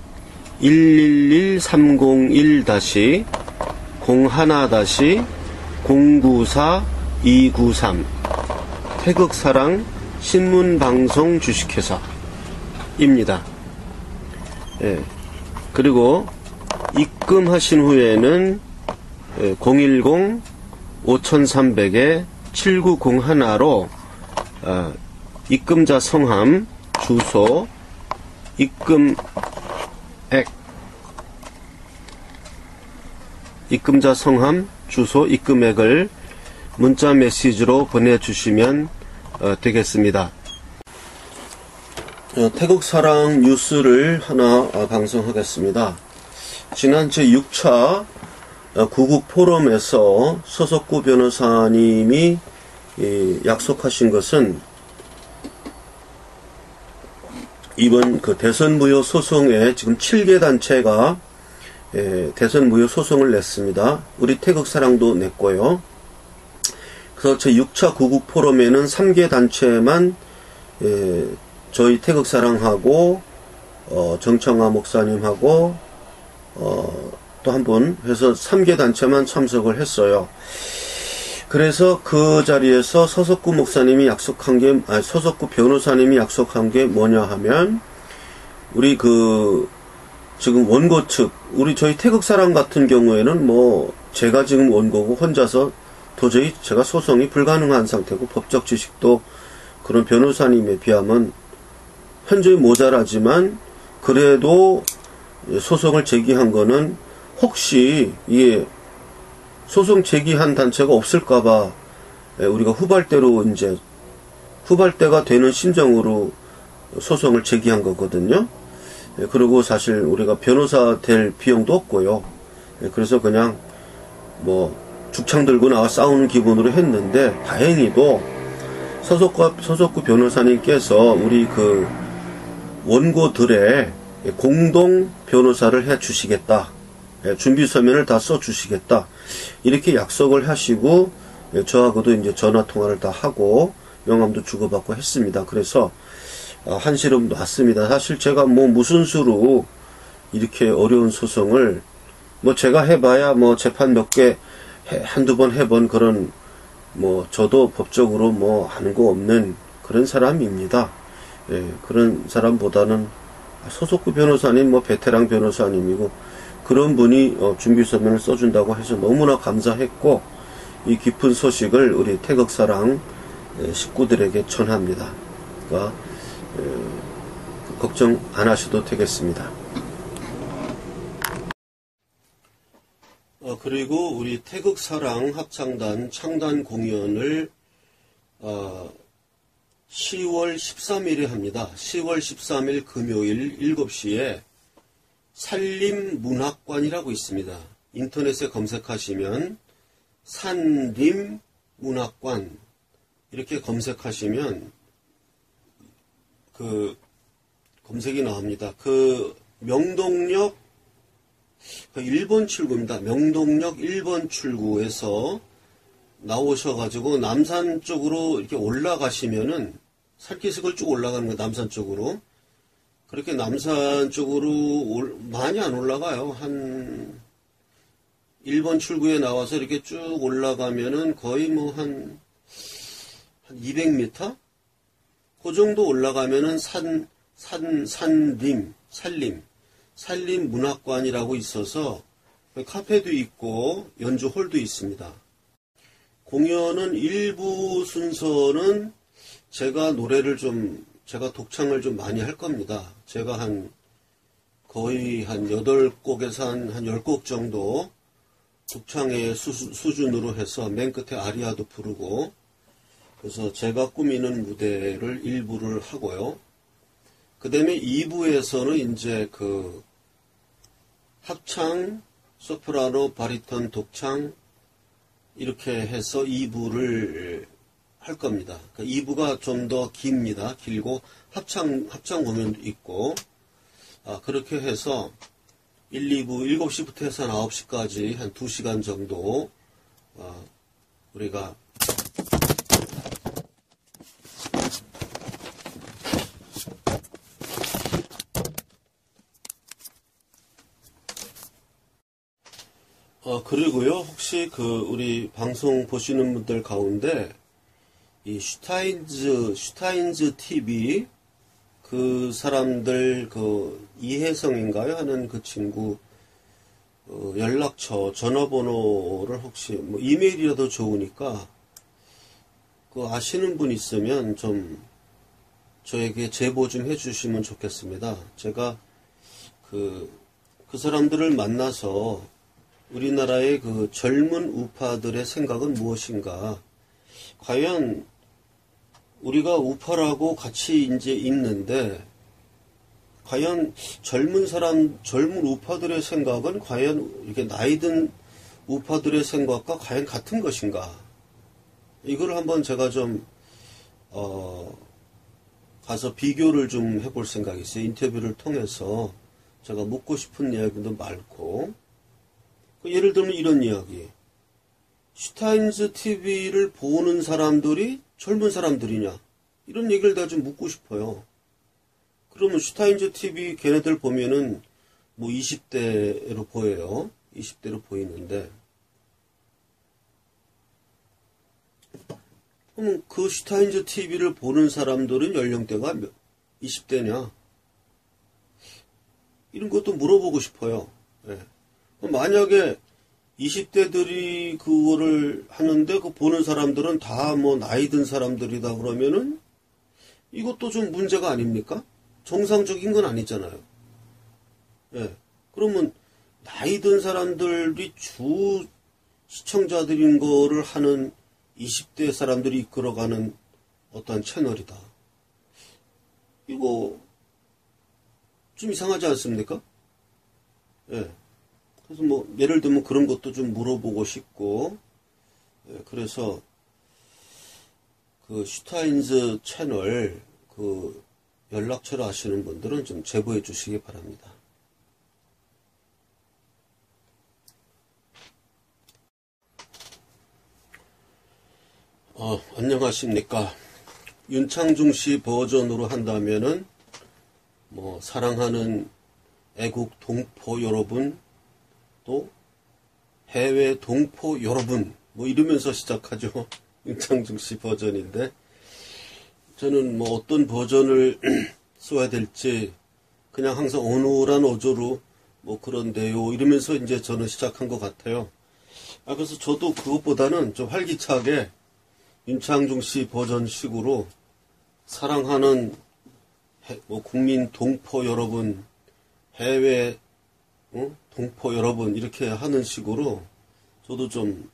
111-30-01-094293 태극사랑 신문방송 주식회사입니다. 그리고 입금하신 후에는 5300에 7901로 입금자 성함, 주소, 입금액, 입금자 성함, 주소, 입금액을 문자 메시지로 보내주시면 되겠습니다. 태극사랑 뉴스를 하나 방송하겠습니다. 지난 제6차 구국 포럼에서 서석구 변호사님이 약속하신 것은 이번 그 대선 무효 소송에 지금 7개 단체가 대선 무효 소송을 냈습니다. 우리 태극사랑도 냈고요. 그래서 제6차 구국 포럼에는 3개 단체만 저희 태극사랑하고 정청아 목사님하고 또 한 분 해서 3개 단체만 참석을 했어요. 그래서 그 자리에서 서석구 목사님이 약속한 게, 서석구 변호사님이 약속한 게 뭐냐 하면, 우리 지금 원고 측, 저희 태극사랑 같은 경우에는 제가 지금 원고고 혼자서 도저히 제가 소송이 불가능한 상태고, 법적 지식도 그런 변호사님에 비하면 현저히 모자라지만, 그래도 소송을 제기한 거는 혹시 소송 제기한 단체가 없을까봐 우리가 후발대가 되는 심정으로 소송을 제기한 거거든요. 그리고 사실 우리가 변호사 될 비용도 없고요. 그래서 그냥 죽창 들고 나와 싸우는 기분으로 했는데, 다행히도 서석구 변호사님께서 우리 원고들의 공동 변호사를 해 주시겠다. 준비 서면을 다 써 주시겠다. 이렇게 약속을 하시고, 저하고도 이제 전화 통화를 다 하고 명함도 주고받고 했습니다. 그래서 한시름 놨습니다. 사실 제가 무슨 수로 이렇게 어려운 소송을 제가 해봐야 재판 몇 개 한두 번 해본 그런 저도 법적으로 아는 거 없는 그런 사람입니다. 그런 사람보다는 서석구 변호사님 베테랑 변호사님이고, 그런 분이 준비 서면을 써준다고 해서 너무나 감사했고, 이 깊은 소식을 우리 태극사랑 식구들에게 전합니다. 그러니까 걱정 안 하셔도 되겠습니다. 그리고 우리 태극사랑 합창단 창단 공연을 10월 13일에 합니다. 10월 13일 금요일 7시에 산림문학관이라고 있습니다. 인터넷에 검색하시면 산림문학관 이렇게 검색하시면 검색이 나옵니다. 명동역 1번 출구입니다. 명동역 1번 출구에서 나오셔가지고 남산 쪽으로 이렇게 올라가시면은 살기슭을 쭉 올라가는 거예요. 남산 쪽으로. 그렇게 남산 쪽으로 많이 안 올라가요. 한 1번 출구에 나와서 이렇게 쭉 올라가면은 거의 한 200m? 그 정도 올라가면은 산림 문학관이라고 있어서 카페도 있고 연주홀도 있습니다. 공연은 일부 순서는 제가 독창을 좀 많이 할 겁니다. 제가 거의 한 8곡에서 한 10곡 정도 독창의 수준으로 해서 맨 끝에 아리아도 부르고, 그래서 제가 꾸미는 무대를 일부를 하고요. 그 다음에 2부에서는 이제 합창, 소프라노, 바리톤, 독창 이렇게 해서 2부를 할 겁니다. 그러니까 2부가 좀 더 깁니다. 길고 합창 공연도 있고, 그렇게 해서 1, 2부 7시부터 해서 한 9시까지 한 2시간 정도 우리가 그리고요, 혹시 우리 방송 보시는 분들 가운데 이 슈타인즈 TV 그 사람들 이혜성인가요? 하는 그 친구 연락처, 전화번호를 혹시 뭐 이메일이라도 좋으니까 그 아시는 분 있으면 좀 저에게 제보 좀 해주시면 좋겠습니다. 제가 그 사람들을 만나서 우리나라의 그 젊은 우파들의 생각은 무엇인가? 과연 우리가 우파라고 같이 이제 있는데, 과연 젊은 우파들의 생각은 과연 이렇게 나이든 우파들의 생각과 과연 같은 것인가? 이걸 한번 제가 좀, 가서 비교를 좀 해볼 생각이 있어요. 인터뷰를 통해서 제가 묻고 싶은 이야기도 많고, 예를 들면 이런 이야기. 슈타인즈 TV를 보는 사람들이 젊은 사람들이냐? 이런 얘기를 내가 좀 묻고 싶어요. 그러면 슈타인즈 TV 걔네들 보면은 뭐 20대로 보여요. 20대로 보이는데. 그럼 그 슈타인즈 TV를 보는 사람들은 연령대가 20대냐? 이런 것도 물어보고 싶어요. 네. 만약에 20대들이 그거를 하는데 그 보는 사람들은 다 뭐 나이 든 사람들이다 그러면은 이것도 좀 문제가 아닙니까? 정상적인 건 아니잖아요. 예. 그러면 나이 든 사람들이 주 시청자들인 거를 하는 20대 사람들이 이끌어가는 어떠한 채널이다. 이거 좀 이상하지 않습니까? 예. 그래서 뭐 예를 들면 그런 것도 좀 물어보고 싶고, 예, 그래서 그 슈타인즈 채널 그 연락처를 아시는 분들은 좀 제보해 주시기 바랍니다. 안녕하십니까. 윤창중 씨 버전으로 한다면은 뭐 사랑하는 애국 동포 여러분, 또 해외 동포 여러분, 뭐 이러면서 시작하죠. 윤창중 씨 버전인데, 저는 뭐 어떤 버전을 써야 될지 그냥 항상 어눌한 어조로 뭐 그런데요 이러면서 이제 저는 시작한 것 같아요. 그래서 저도 그것보다는 좀 활기차게 윤창중 씨 버전식으로 사랑하는 뭐 국민 동포 여러분, 해외 동포 여러분 이렇게 하는 식으로 저도 좀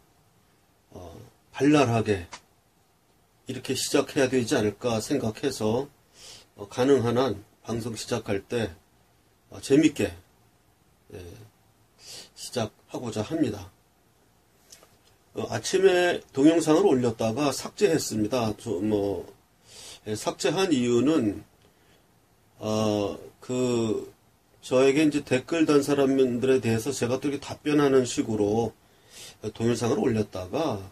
발랄하게 이렇게 시작해야 되지 않을까 생각해서 가능한 한 방송 시작할 때 재밌게 시작하고자 합니다. 아침에 동영상을 올렸다가 삭제했습니다. 삭제한 이유는 저에게 이제 댓글 단 사람들에 대해서 제가 또 이렇게 답변하는 식으로 동영상을 올렸다가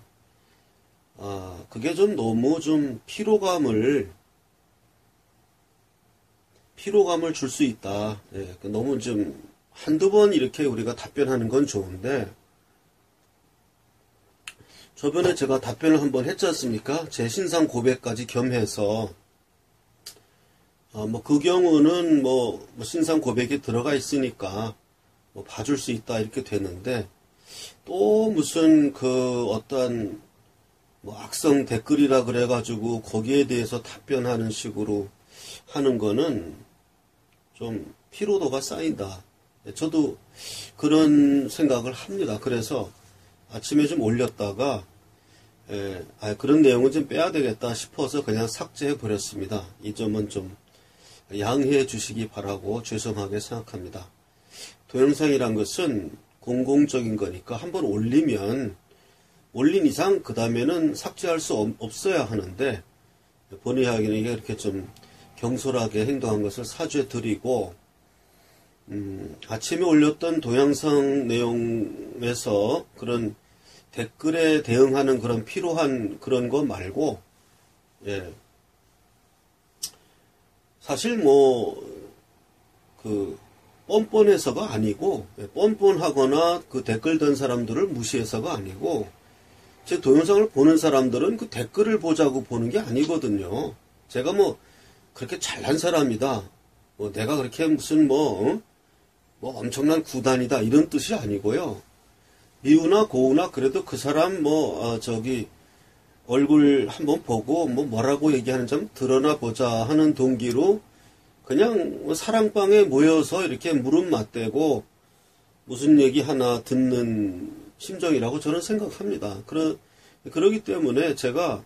그게 좀 너무 좀 피로감을 줄 수 있다. 예, 너무 좀 한두 번 이렇게 우리가 답변하는 건 좋은데, 저번에 제가 답변을 한번 했지 않습니까? 제 신상 고백까지 겸해서 그 경우는 신상 고백이 들어가 있으니까 봐줄 수 있다 이렇게 되는데, 또 무슨 어떤 악성 댓글이라 그래가지고 거기에 대해서 답변하는 식으로 하는 거는 좀 피로도가 쌓인다. 저도 그런 생각을 합니다. 그래서 아침에 좀 올렸다가 그런 내용은 좀 빼야 되겠다 싶어서 그냥 삭제해 버렸습니다. 이 점은 좀 양해해 주시기 바라고 죄송하게 생각합니다. 동영상이란 것은 공공적인 거니까 한번 올린 이상 그 다음에는 삭제할 수 없어야 하는데, 본의 아니게 이렇게 좀 경솔하게 행동한 것을 사죄 드리고, 아침에 올렸던 동영상 내용에서 그런 댓글에 대응하는 그런 필요한 그런 거 말고, 사실 뻔뻔해서가 아니고, 뻔뻔하거나 그 댓글 단 사람들을 무시해서가 아니고, 제 동영상을 보는 사람들은 그 댓글을 보자고 보는 게 아니거든요. 제가 그렇게 잘난 사람이다. 내가 그렇게 무슨 뭐 엄청난 구단이다 이런 뜻이 아니고요. 미우나 고우나 그래도 그 사람 얼굴 한번 보고 뭐라고 얘기하는지 좀 드러나 보자 하는 동기로 그냥 사랑방에 모여서 이렇게 무릎 맞대고 무슨 얘기 하나 듣는 심정이라고 저는 생각합니다. 그러기 때문에 제가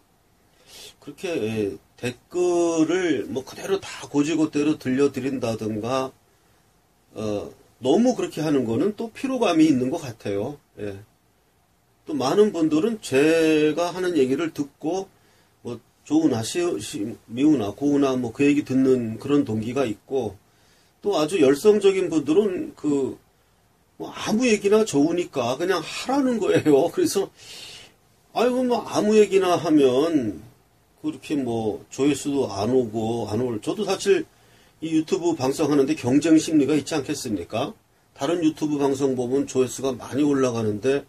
그렇게 댓글을 그대로 다 고지고대로 들려드린다든가 너무 그렇게 하는 거는 또 피로감이 있는 것 같아요. 예. 또 많은 분들은 제가 하는 얘기를 듣고 좋으나 미우나 고우나 그 얘기 듣는 그런 동기가 있고, 또 아주 열성적인 분들은 아무 얘기나 좋으니까 그냥 하라는 거예요. 그래서 아무 얘기나 하면 그렇게 조회수도 안 오고 안 올. 저도 사실 이 유튜브 방송하는데 경쟁 심리가 있지 않겠습니까? 다른 유튜브 방송 보면 조회수가 많이 올라가는데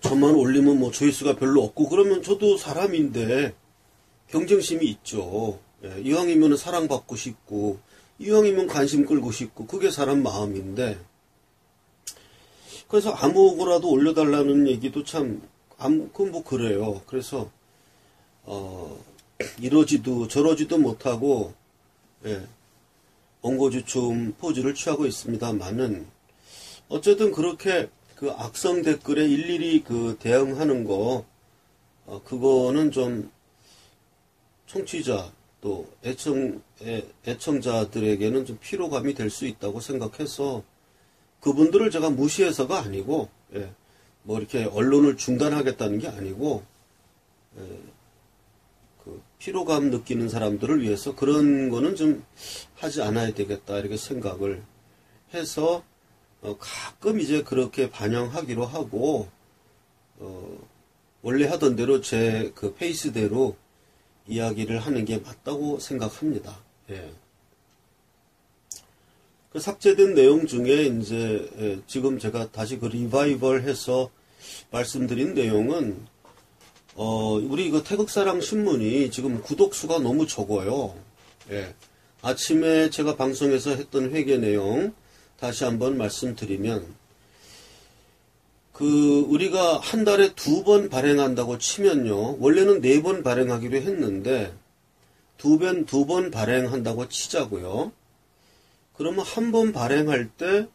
저만 올리면 조회수가 별로 없고, 그러면 저도 사람인데 경쟁심이 있죠. 예, 이왕이면 사랑받고 싶고, 이왕이면 관심 끌고 싶고, 그게 사람 마음인데, 그래서 아무거라도 올려달라는 얘기도 참, 그래요. 그래서, 이러지도 저러지도 못하고, 예, 엉거주춤 포즈를 취하고 있습니다만은, 어쨌든 그렇게 악성 댓글에 일일이 대응하는 거, 그거는 좀 청취자 또 애청자들에게는 좀 피로감이 될 수 있다고 생각해서 그분들을 제가 무시해서가 아니고, 예, 이렇게 언론을 중단하겠다는 게 아니고, 예, 피로감 느끼는 사람들을 위해서 그런 거는 좀 하지 않아야 되겠다 이렇게 생각을 해서 가끔 이제 그렇게 반영하기로 하고, 원래 하던 대로 제 페이스대로 이야기를 하는 게 맞다고 생각합니다. 예. 삭제된 내용 중에 이제 지금 제가 다시 리바이벌 해서 말씀드린 내용은 우리 태극사랑 신문이 지금 구독수가 너무 적어요. 예. 아침에 제가 방송에서 했던 회계 내용 다시 한번 말씀드리면, 우리가 한 달에 2번 발행한다고 치면요. 원래는 4번 발행하기로 했는데, 2번 발행한다고 치자고요. 그러면 한 번 발행할 때,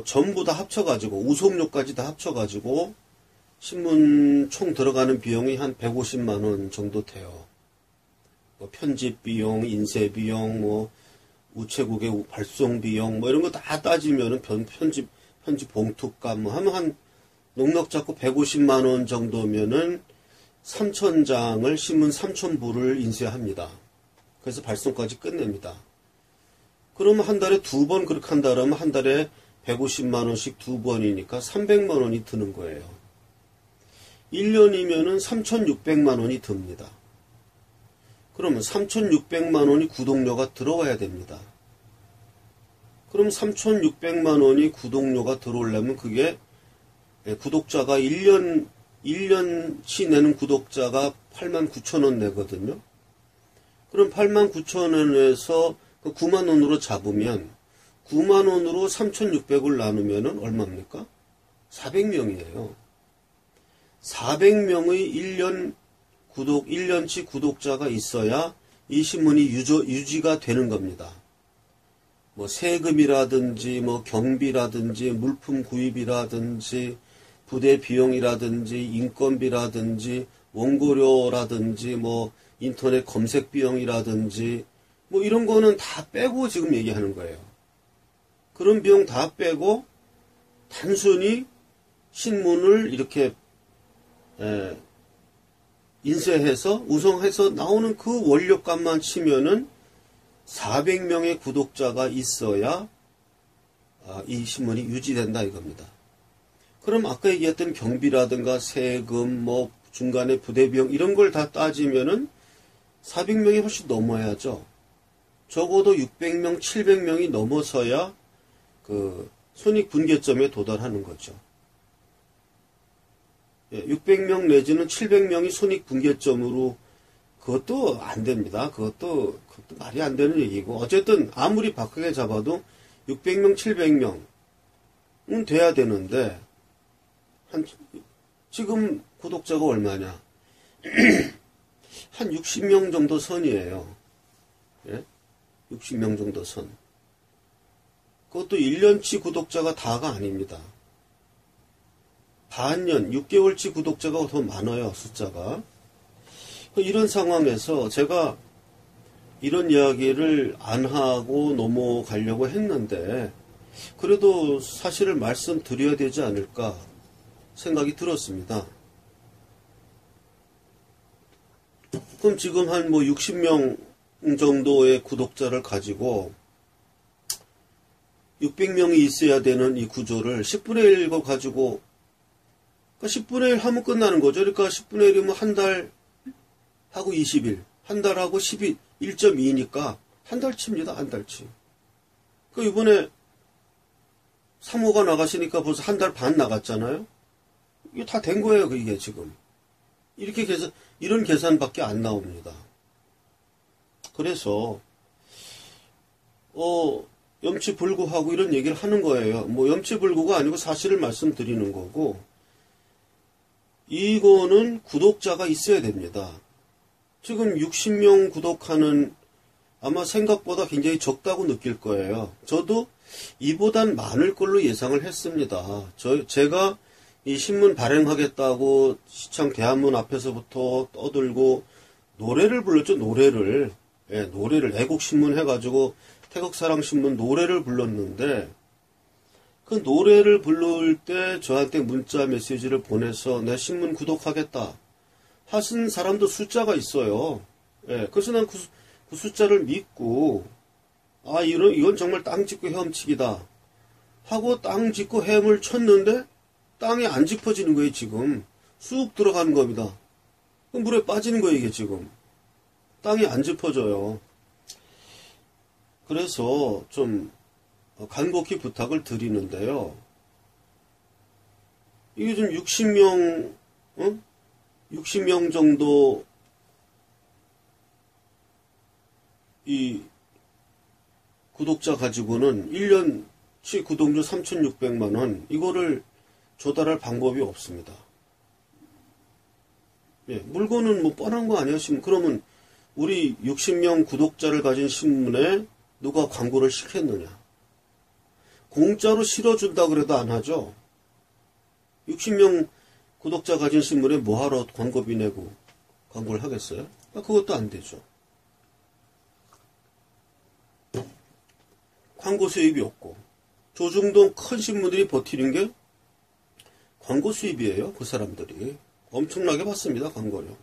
전부 다 합쳐가지고, 우송료까지 다 합쳐가지고, 신문 총 들어가는 비용이 한 150만원 정도 돼요. 편집 비용, 인쇄 비용, 우체국의 발송 비용, 이런 거 다 따지면은 편집 봉투값, 하면 한 넉넉 잡고 150만원 정도면은 3,000장을 신문 3,000부를 인쇄합니다. 그래서 발송까지 끝냅니다. 그러면 한 달에 2번 그렇게 한다 그러면 한 달에 150만원씩 2번이니까 300만원이 드는 거예요. 1년이면은 3,600만원이 듭니다. 그러면 3,600만원이 구독료가 들어와야 됩니다. 그럼 3,600만원이 구독료가 들어오려면 그게 구독자가 1년치 내는 구독자가 89,000원 내거든요. 그럼 89,000원에서 9만원으로 잡으면 9만원으로 3,600을 나누면 얼마입니까? 400명이에요. 400명의 1년치 구독자가 있어야 이 신문이 유지가 되는 겁니다. 세금이라든지, 경비라든지, 물품 구입이라든지, 부대 비용이라든지, 인건비라든지, 원고료라든지, 인터넷 검색 비용이라든지, 이런 거는 다 빼고 지금 얘기하는 거예요. 그런 비용 다 빼고, 단순히 신문을 이렇게, 인쇄해서 우송해서 나오는 그 원료값만 치면은 400명의 구독자가 있어야 이 신문이 유지된다 이겁니다. 그럼 아까 얘기했던 경비라든가 세금, 중간에 부대 비용 이런 걸 다 따지면은 400명이 훨씬 넘어야죠. 적어도 600명, 700명이 넘어서야 손익분기점에 도달하는 거죠. 600명 내지는 700명이 손익분기점으로 그것도 안 됩니다. 그것도 말이 안 되는 얘기고. 어쨌든 아무리 박하게 잡아도 600명, 700명은 돼야 되는데, 지금 구독자가 얼마냐? 한 60명 정도 선이에요. 예? 60명 정도 선. 그것도 1년치 구독자가 다가 아닙니다. 반년, 6개월치 구독자가 더 많아요, 숫자가. 이런 상황에서 제가 이런 이야기를 안 하고 넘어가려고 했는데, 그래도 사실을 말씀드려야 되지 않을까 생각이 들었습니다. 그럼 지금 한 60명 정도의 구독자를 가지고 600명이 있어야 되는 이 구조를 10분의 1거 가지고, 그러니까 10분의 1 하면 끝나는 거죠. 그러니까 10분의 1이면 한 달 하고 20일, 한 달하고 12, 1.2니까 한 달치입니다. 한 달치. 그 이번에 3호가 나가시니까 벌써 한 달 반 나갔잖아요. 이게 다 된 거예요. 이게 지금. 이렇게 이런 계산밖에 안 나옵니다. 그래서 염치불구하고 이런 얘기를 하는 거예요. 뭐 염치불구가 아니고 사실을 말씀드리는 거고, 이거는 구독자가 있어야 됩니다. 지금 60명 구독하는, 아마 생각보다 굉장히 적다고 느낄 거예요. 저도 이보단 많을 걸로 예상을 했습니다. 제가 이 신문 발행하겠다고 시청 대한문 앞에서부터 떠들고 노래를 불렀죠. 노래를. 예, 노래를 애국신문 해가지고 태극사랑신문 노래를 불렀는데, 그 노래를 부를 때 저한테 문자 메시지를 보내서 내 신문 구독하겠다 하신 사람도 숫자가 있어요. 예, 그래서 난 그 숫자를 믿고, 이건 정말 땅 짚고 헤엄치기다 하고 땅 짚고 헤엄을 쳤는데 땅이 안 짚어지는 거예요. 지금 쑥 들어가는 겁니다. 물에 빠지는 거예요. 이게 지금 땅이 안 짚어져요. 그래서 좀 간곡히 부탁을 드리는데요. 이게 좀 60명 정도 이 구독자 가지고는 1년치 구독료 3,600만원, 이거를 조달할 방법이 없습니다. 예, 물건은 뭐 뻔한 거 아니야? 그러면 우리 60명 구독자를 가진 신문에 누가 광고를 시켰느냐? 공짜로 실어준다 그래도 안 하죠. 60명 구독자 가진 신문에 뭐하러 광고비 내고 광고를 하겠어요? 그것도 안 되죠. 광고 수입이 없고, 조중동 큰 신문들이 버티는 게 광고 수입이에요. 그 사람들이 엄청나게 받습니다. 광고료.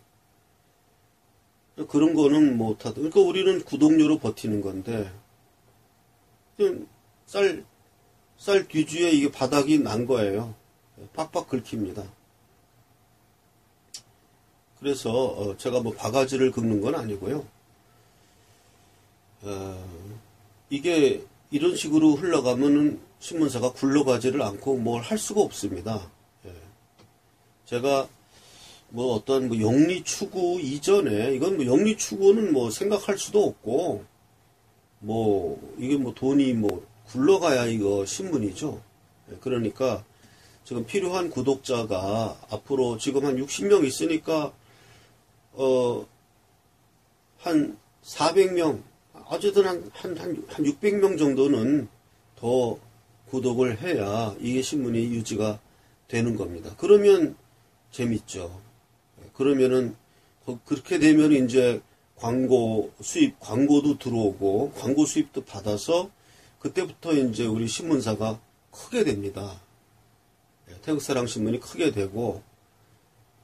그런 거는 못하다. 그러니까 우리는 구독료로 버티는 건데, 쌀 뒤주에 이게 바닥이 난 거예요. 팍팍 긁힙니다. 그래서 제가 뭐 바가지를 긁는 건 아니고요. 이게 이런 식으로 흘러가면은 신문사가 굴러가지를 않고 뭘 할 수가 없습니다. 제가 뭐 어떤 뭐 영리 추구 이전에, 이건 뭐 영리 추구는 뭐 생각할 수도 없고, 뭐 이게 뭐 돈이 뭐 굴러가야 이거 신문이죠. 그러니까 지금 필요한 구독자가 앞으로 지금 한 60명 있으니까 한 400명, 어쨌든 한 600명 정도는 더 구독을 해야 이게 신문이 유지가 되는 겁니다. 그러면 재밌죠. 그러면은 그렇게 되면 이제 광고 수입, 광고도 들어오고 광고 수입도 받아서 그때부터 이제 우리 신문사가 크게 됩니다. 태극사랑신문이 크게 되고,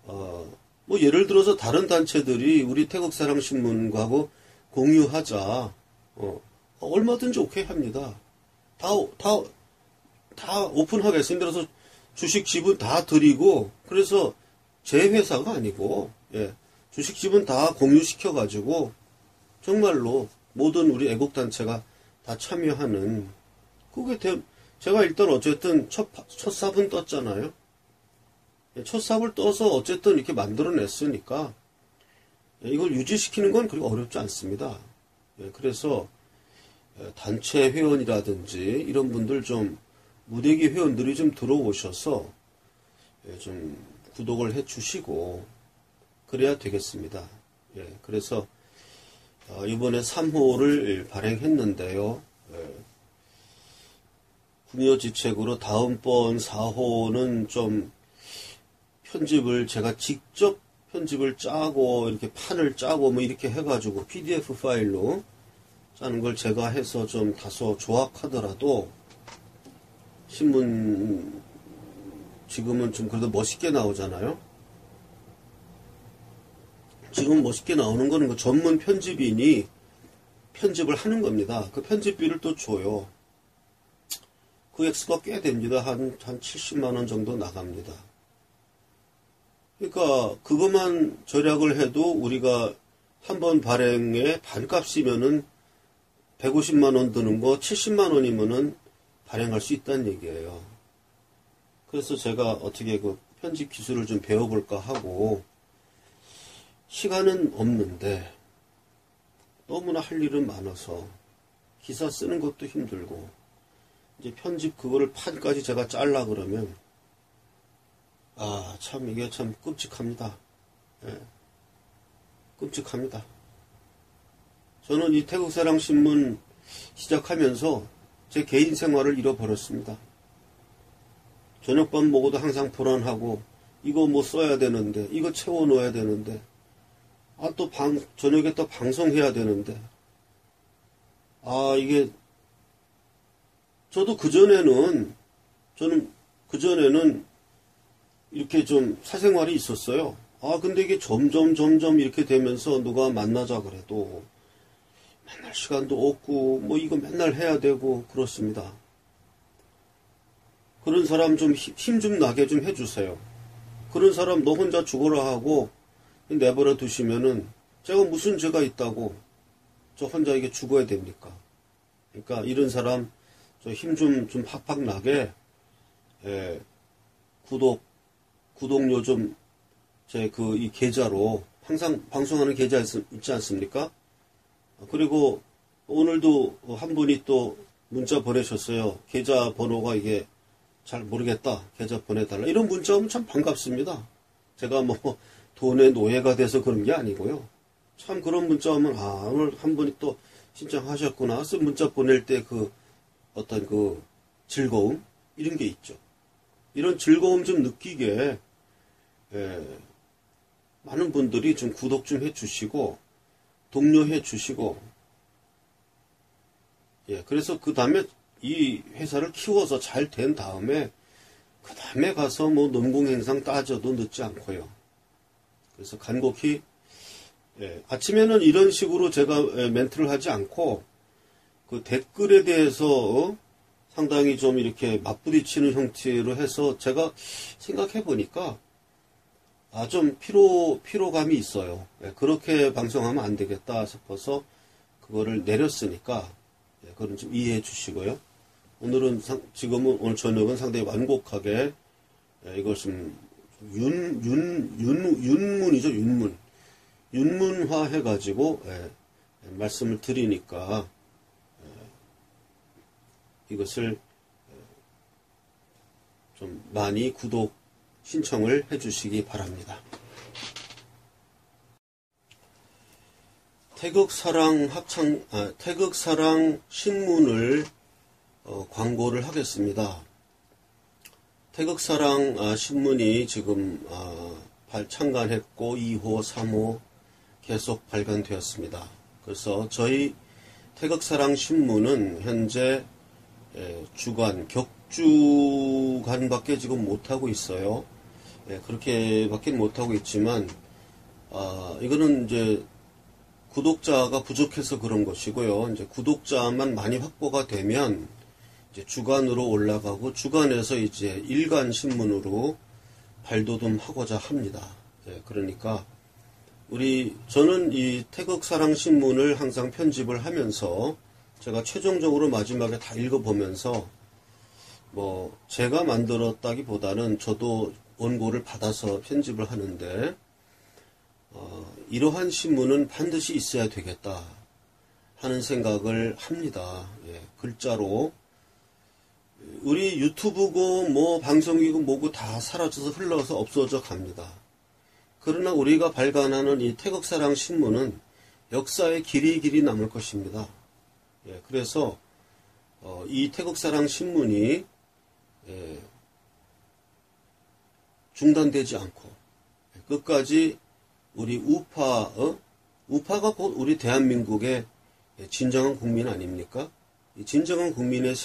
뭐 예를 들어서 다른 단체들이 우리 태극사랑신문하고 공유하자, 얼마든지 오케이 합니다. 다 오픈하겠습니다. 그래서 주식 지분 다 드리고, 그래서 제 회사가 아니고, 주식 지분 다 공유시켜가지고, 정말로 모든 우리 애국단체가 다 참여하는, 제가 일단 어쨌든 첫 삽은 떴잖아요. 첫 삽을 떠서 어쨌든 이렇게 만들어냈으니까, 이걸 유지시키는 건 그렇게 어렵지 않습니다. 그래서 단체 회원이라든지 이런 분들 좀 무대기 회원들이 좀 들어오셔서 좀 구독을 해 주시고 그래야 되겠습니다. 그래서 이번에 3호를 발행했는데요. 궁여지책으로 다음번 4호는 좀 편집을 제가 직접 편집을 짜고 이렇게 판을 짜고 뭐 이렇게 해가지고 PDF 파일로 짜는 걸 제가 해서 좀 다소 조악하더라도 신문 지금은 좀 그래도 멋있게 나오잖아요. 지금 멋있게 나오는 거는 그 전문 편집인이 편집을 하는 겁니다. 그 편집비를 또 줘요. 그 액수가 꽤 됩니다. 한 70만원 정도 나갑니다. 그러니까 그것만 절약을 해도 우리가 한 번 발행에 반값이면은 150만원 드는 거 70만원이면은 발행할 수 있다는 얘기예요. 그래서 제가 어떻게 그 편집 기술을 좀 배워볼까 하고 시간은 없는데 너무나 할 일은 많아서 기사 쓰는 것도 힘들고 이제 편집 그거를 판까지 제가 짤라 그러면 참 이게 참 끔찍합니다. 끔찍합니다. 저는 이 태극사랑신문 시작하면서 제 개인 생활을 잃어버렸습니다. 저녁밥 먹어도 항상 불안하고 이거 뭐 써야 되는데 이거 채워놓아야 되는데 또 저녁에 또 방송해야 되는데 이게 저는 그전에는 이렇게 좀 사생활이 있었어요. 근데 이게 점점 이렇게 되면서 누가 만나자 그래도 맨날 시간도 없고 뭐 이거 맨날 해야 되고 그렇습니다. 그런 사람 좀 힘 좀 나게 좀 해주세요. 그런 사람 너 혼자 죽어라 하고 내버려 두시면은 제가 무슨 죄가 있다고 저 혼자 이게 죽어야 됩니까? 그러니까 이런 사람 저 힘 좀 팍팍 나게 구독료 좀 제 이 계좌로 항상 방송하는 계좌 있지 않습니까? 그리고 오늘도 한 분이 또 문자 보내셨어요. 계좌 번호가 이게 잘 모르겠다. 계좌 보내달라. 이런 문자 오면 참 반갑습니다. 제가 뭐 돈의 노예가 돼서 그런 게 아니고요. 참 그런 문자 오면 오늘 한 분이 또 신청하셨구나. 그래서 문자 보낼 때 어떤 즐거움 이런 게 있죠. 이런 즐거움 좀 느끼게 많은 분들이 좀 구독 좀 해주시고 독려해 주시고 그래서 그 다음에 이 회사를 키워서 잘 된 다음에 그 다음에 가서 뭐 논공행상 따져도 늦지 않고요. 그래서 간곡히 아침에는 이런 식으로 제가 멘트를 하지 않고 그 댓글에 대해서 상당히 좀 이렇게 맞부딪히는 형태로 해서 제가 생각해 보니까 좀 피로감이 있어요. 그렇게 방송하면 안 되겠다 싶어서 그거를 내렸으니까 그건 좀 이해해 주시고요. 지금은 오늘 저녁은 상당히 완곡하게 이걸 좀 윤문이죠, 윤문. 윤문화 해가지고 말씀을 드리니까 이것을 좀 많이 구독 신청을 해주시기 바랍니다. 태극사랑 신문을 광고를 하겠습니다. 태극사랑 신문이 지금 창간했고 2호, 3호 계속 발간되었습니다. 그래서 저희 태극사랑 신문은 현재 주간, 격주간밖에 지금 못하고 있어요. 그렇게밖에 못하고 있지만 이거는 이제 구독자가 부족해서 그런 것이고요. 이제 구독자만 많이 확보가 되면 이제 주간으로 올라가고 주간에서 이제 일간 신문으로 발돋움하고자 합니다. 그러니까 저는 이 태극사랑 신문을 항상 편집을 하면서 제가 최종적으로 마지막에 다 읽어보면서 뭐 제가 만들었다기보다는 저도 원고를 받아서 편집을 하는데 이러한 신문은 반드시 있어야 되겠다 하는 생각을 합니다. 예, 글자로 우리 유튜브고 뭐 방송이고 뭐고 다 사라져서 흘러서 없어져 갑니다. 그러나 우리가 발간하는 이 태극사랑 신문은 역사에 길이 남을 것입니다. 예, 그래서 이 태극사랑 신문이 중단되지 않고 끝까지 우리 우파가 곧 우리 대한민국의 진정한 국민 아닙니까? 이 진정한 국민의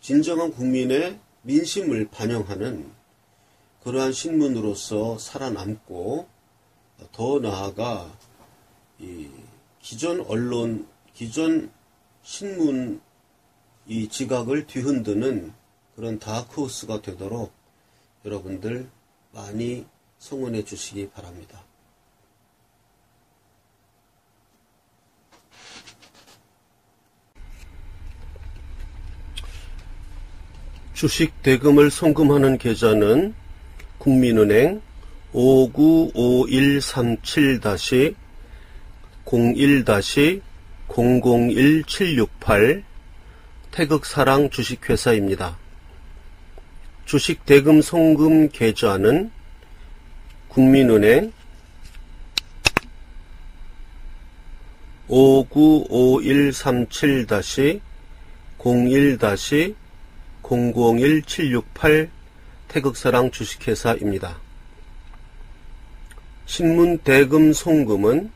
진정한 국민의 민심을 반영하는 그러한 신문으로서 살아남고, 더 나아가 이 기존 언론, 기존 신문 이 지각을 뒤흔드는 그런 다크호스가 되도록 여러분들 많이 성원해 주시기 바랍니다. 주식 대금을 송금하는 계좌는 국민은행 595137-01-001768 태극사랑 주식회사입니다. 주식 대금 송금 계좌는 국민은행 595137-01-001768 태극사랑 주식회사입니다. 신문 대금 송금은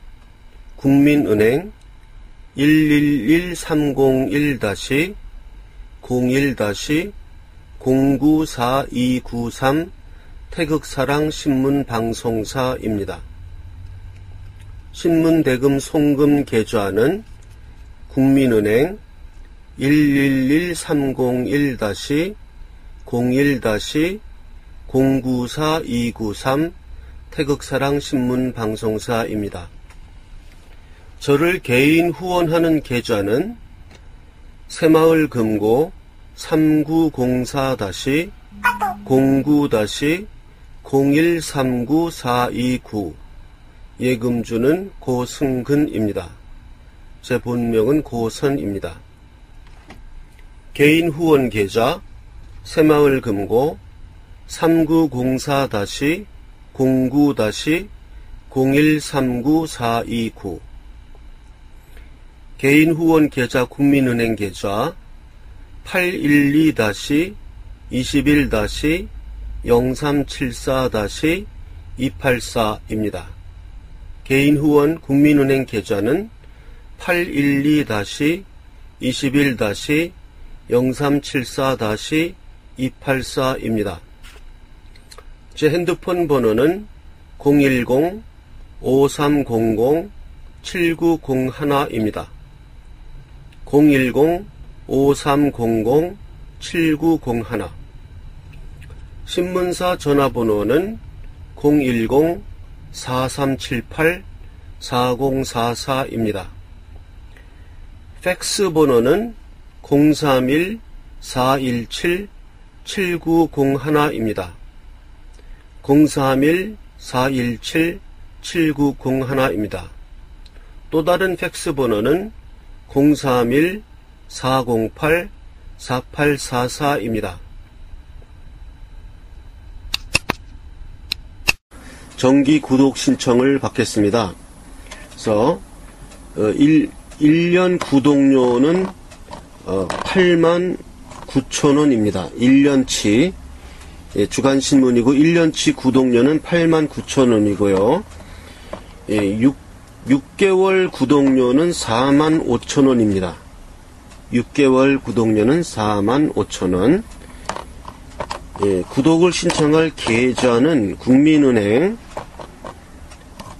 국민은행 11130-01-094293 태극사랑 신문방송사입니다. 신문 대금 송금 계좌는 국민은행 11130-01-01-094293 태극사랑 신문방송사입니다. 저를 개인 후원하는 계좌는 새마을금고 3904-09-0139-429 예금주는 고승근입니다. 제 본명은 고선입니다. 개인 후원 계좌 새마을금고 3904-09-0139-429 개인 후원 계좌 국민은행 계좌 812-21-0374-284입니다. 개인 후원 국민은행 계좌는 812-21-0374-284입니다. 제 핸드폰 번호는 010-5300-7901입니다. 010-5300-7901 신문사 전화번호는 010-4378-4044입니다. 팩스 번호는 031-417-7901입니다. 031-417-7901입니다. 또 다른 팩스 번호는 031-408-4844입니다. 정기 구독 신청을 받겠습니다. 그래서 1년 구독료는 89,000원입니다. 1년치 주간신문이고 1년치 구독료는 89,000원이고요. 6개월 구독료는 45,000원입니다. 6개월 구독료는 45,000원. 구독을 신청할 계좌는 국민은행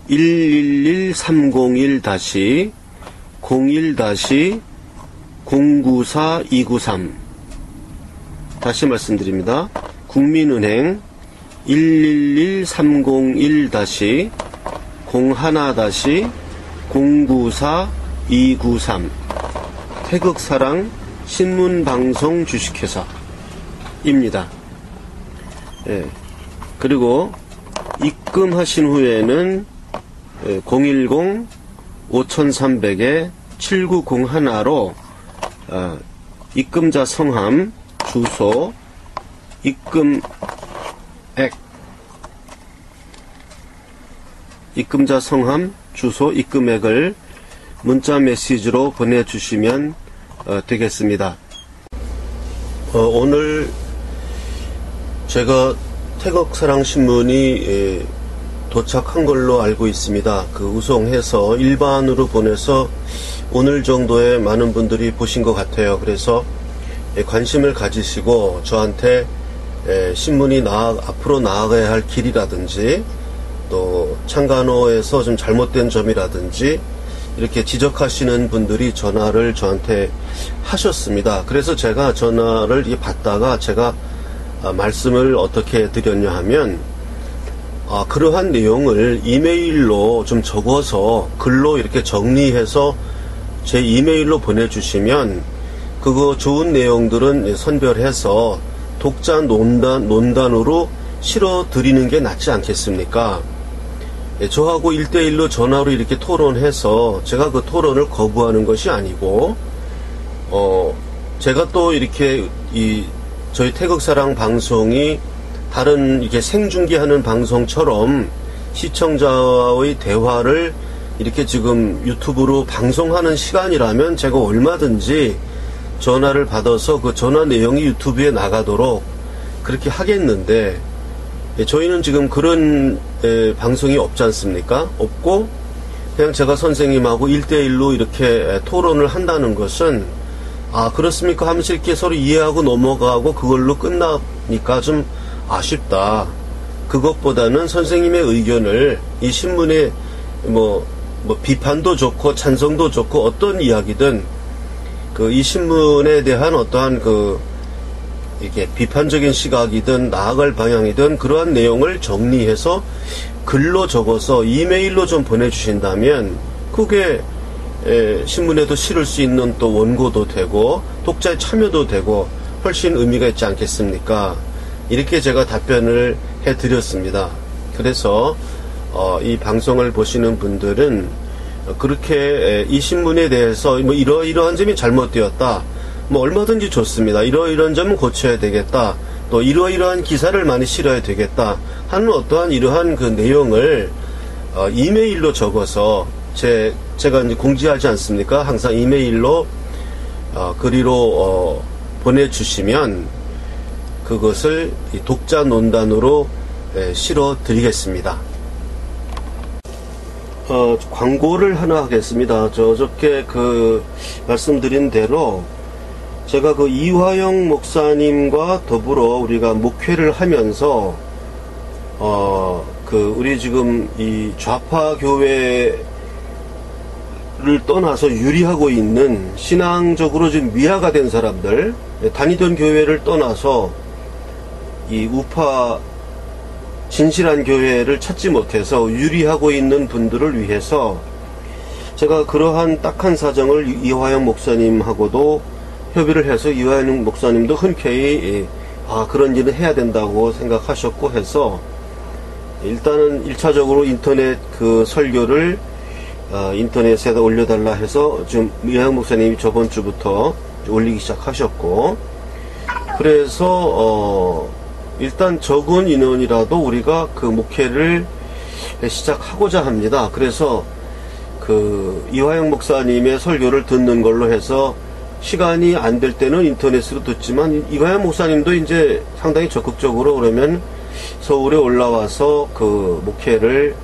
11130-01-094-293 다시 말씀드립니다. 국민은행 11130-01-094-293 태극사랑 신문방송 주식회사입니다. 그리고 입금하신 후에는 010-5300-7901로 입금자 성함, 주소, 입금액, 입금자 성함, 주소, 입금액을 문자 메시지로 보내주시면 되겠습니다. 오늘 제가 태극사랑신문이 도착한 걸로 알고 있습니다. 우송해서 일반으로 보내서 오늘 정도에 많은 분들이 보신 것 같아요. 그래서 관심을 가지시고 저한테 신문이 앞으로 나아가야 할 길이라든지 또 창간호에서 좀 잘못된 점이라든지 이렇게 지적하시는 분들이 전화를 저한테 하셨습니다. 그래서 제가 전화를 받다가 제가 말씀을 어떻게 드렸냐 하면, 그러한 내용을 이메일로 좀 적어서 글로 이렇게 정리해서 제 이메일로 보내주시면 그거 좋은 내용들은 선별해서 독자 논단으로 실어드리는 게 낫지 않겠습니까? 저하고 1대1로 전화로 이렇게 토론해서 제가 그 토론을 거부하는 것이 아니고, 제가 또 이렇게 저희 태극사랑 방송이 다른 이렇게 생중계하는 방송처럼 시청자와의 대화를 이렇게 지금 유튜브로 방송하는 시간이라면 제가 얼마든지 전화를 받아서 그 전화 내용이 유튜브에 나가도록 그렇게 하겠는데, 저희는 지금 그런 방송이 없지 않습니까? 없고 그냥 제가 선생님하고 1대1로 이렇게 토론을 한다는 것은 그렇습니까 하면서 이렇게 서로 이해하고 넘어가고 그걸로 끝나니까 좀 아쉽다. 그것보다는 선생님의 의견을 이 신문에 뭐 비판도 좋고 찬성도 좋고 어떤 이야기든 이 신문에 대한 어떠한 이게 비판적인 시각이든 나아갈 방향이든 그러한 내용을 정리해서 글로 적어서 이메일로 좀 보내주신다면 그게 신문에도 실을 수 있는 또 원고도 되고 독자의 참여도 되고 훨씬 의미가 있지 않겠습니까? 이렇게 제가 답변을 해드렸습니다. 그래서 이 방송을 보시는 분들은 그렇게 이 신문에 대해서 이러이러한 점이 잘못되었다, 얼마든지 좋습니다. 이러이러한 점은 고쳐야 되겠다, 또 이러이러한 기사를 많이 실어야 되겠다 하는 어떠한 이러한 그 내용을 이메일로 적어서 제가 이제 공지하지 않습니까? 항상 이메일로 글로 보내주시면 그것을 독자 논단으로 실어 드리겠습니다. 광고를 하나 하겠습니다. 어저께 말씀드린 대로 제가 이화영 목사님과 더불어 우리가 목회를 하면서 우리 지금 이 좌파 교회를 떠나서 유리하고 있는 신앙적으로 좀 미화가 된 사람들, 다니던 교회를 떠나서 이 우파 진실한 교회를 찾지 못해서 유리하고 있는 분들을 위해서 제가 그러한 딱한 사정을 이화영 목사님하고도 협의를 해서 이화영 목사님도 흔쾌히 그런 일은 해야 된다고 생각하셨고 해서 일단은 1차적으로 인터넷 설교를 인터넷에다 올려달라 해서 지금 이화영 목사님이 저번 주부터 올리기 시작하셨고, 그래서 일단 적은 인원이라도 우리가 목회를 시작하고자 합니다. 그래서 이화영 목사님의 설교를 듣는 걸로 해서 시간이 안 될 때는 인터넷으로 듣지만 이화영 목사님도 이제 상당히 적극적으로 그러면 서울에 올라와서 목회를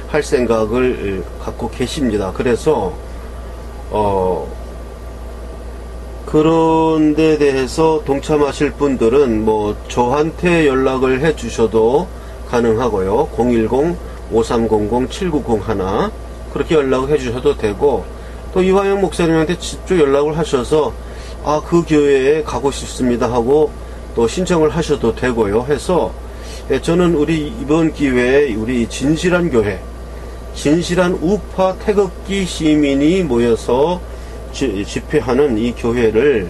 할 생각을 갖고 계십니다. 그래서 그런 데 대해서 동참하실 분들은 저한테 연락을 해 주셔도 가능하고요. 010-5300-7901 그렇게 연락을 해 주셔도 되고, 또 이화영 목사님한테 직접 연락을 하셔서 그 교회에 가고 싶습니다 하고 또 신청을 하셔도 되고요. 해서 저는 우리 이번 기회에 우리 진실한 교회, 진실한 우파 태극기 시민이 모여서 집회하는 이 교회를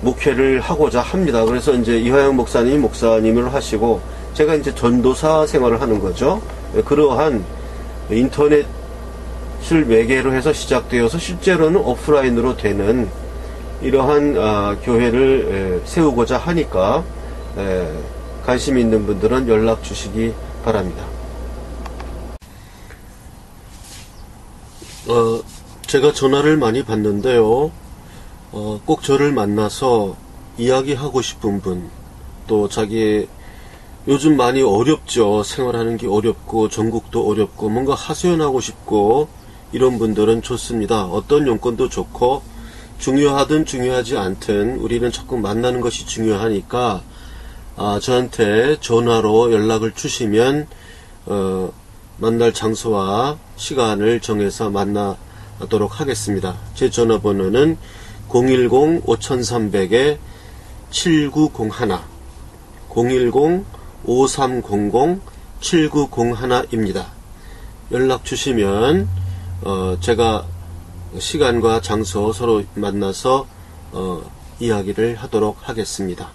목회를 하고자 합니다. 그래서 이제 이화영 목사님을 하시고 제가 이제 전도사 생활을 하는 거죠. 그러한 인터넷을 매개로 해서 시작되어서 실제로는 오프라인으로 되는 이러한 교회를 세우고자 하니까 관심 있는 분들은 연락 주시기 바랍니다. 제가 전화를 많이 받는데요. 꼭 저를 만나서 이야기하고 싶은 분, 또 자기 요즘 많이 어렵죠. 생활하는 게 어렵고 전국도 어렵고 뭔가 하소연하고 싶고 이런 분들은 좋습니다. 어떤 용건도 좋고 중요하든 중요하지 않든 우리는 자꾸 만나는 것이 중요하니까 저한테 전화로 연락을 주시면 만날 장소와 시간을 정해서 만나도록 하겠습니다. 제 전화번호는 010-5300-7901 010-5300-7901입니다. 연락 주시면 제가 시간과 장소 서로 만나서 이야기를 하도록 하겠습니다.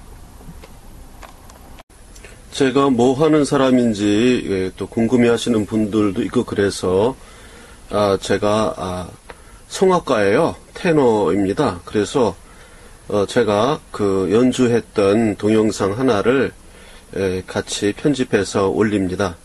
제가 뭐 하는 사람인지 또 궁금해 하시는 분들도 있고 그래서 제가 성악가예요. 테너입니다. 그래서 제가 그 연주했던 동영상 하나를 같이 편집해서 올립니다.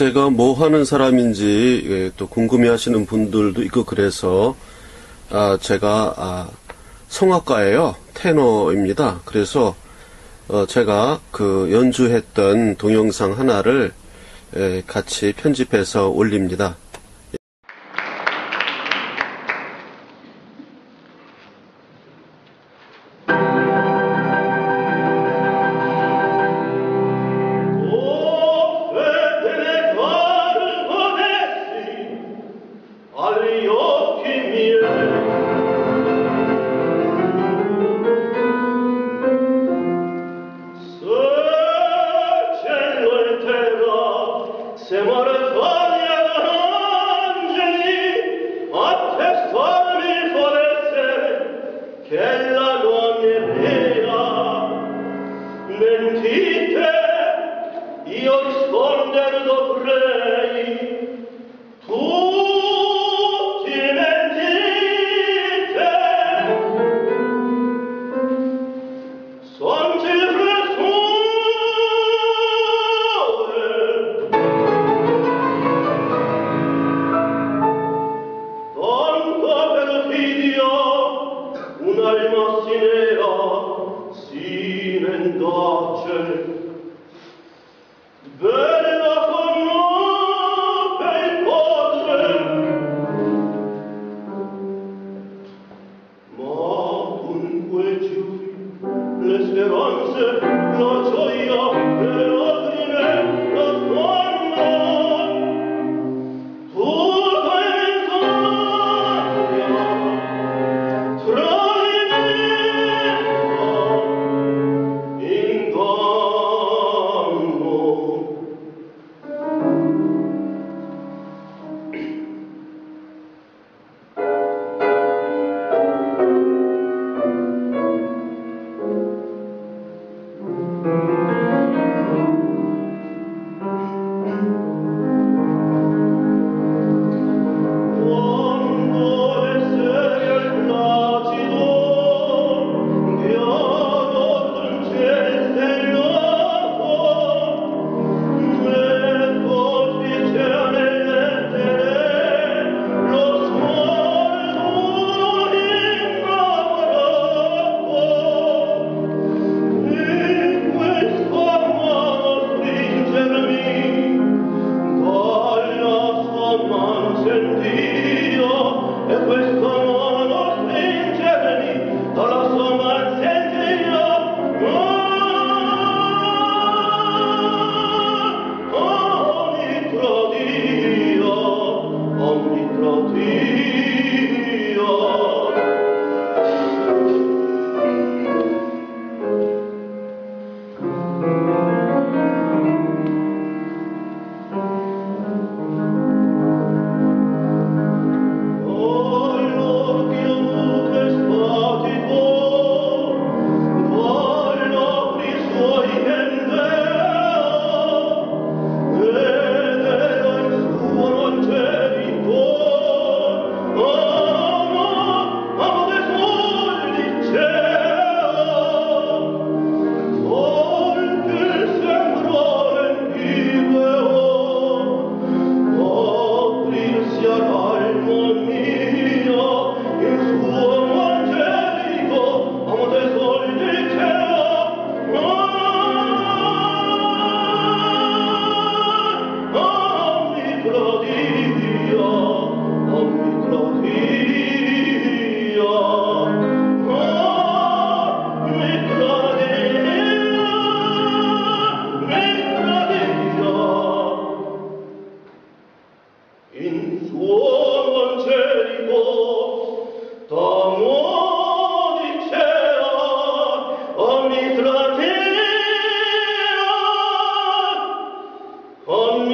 제가 뭐 하는 사람인지 또 궁금해 하시는 분들도 있고 그래서 제가 성악가예요. 테너입니다. 그래서 제가 그 연주했던 동영상 하나를 같이 편집해서 올립니다.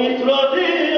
Ammi tradia,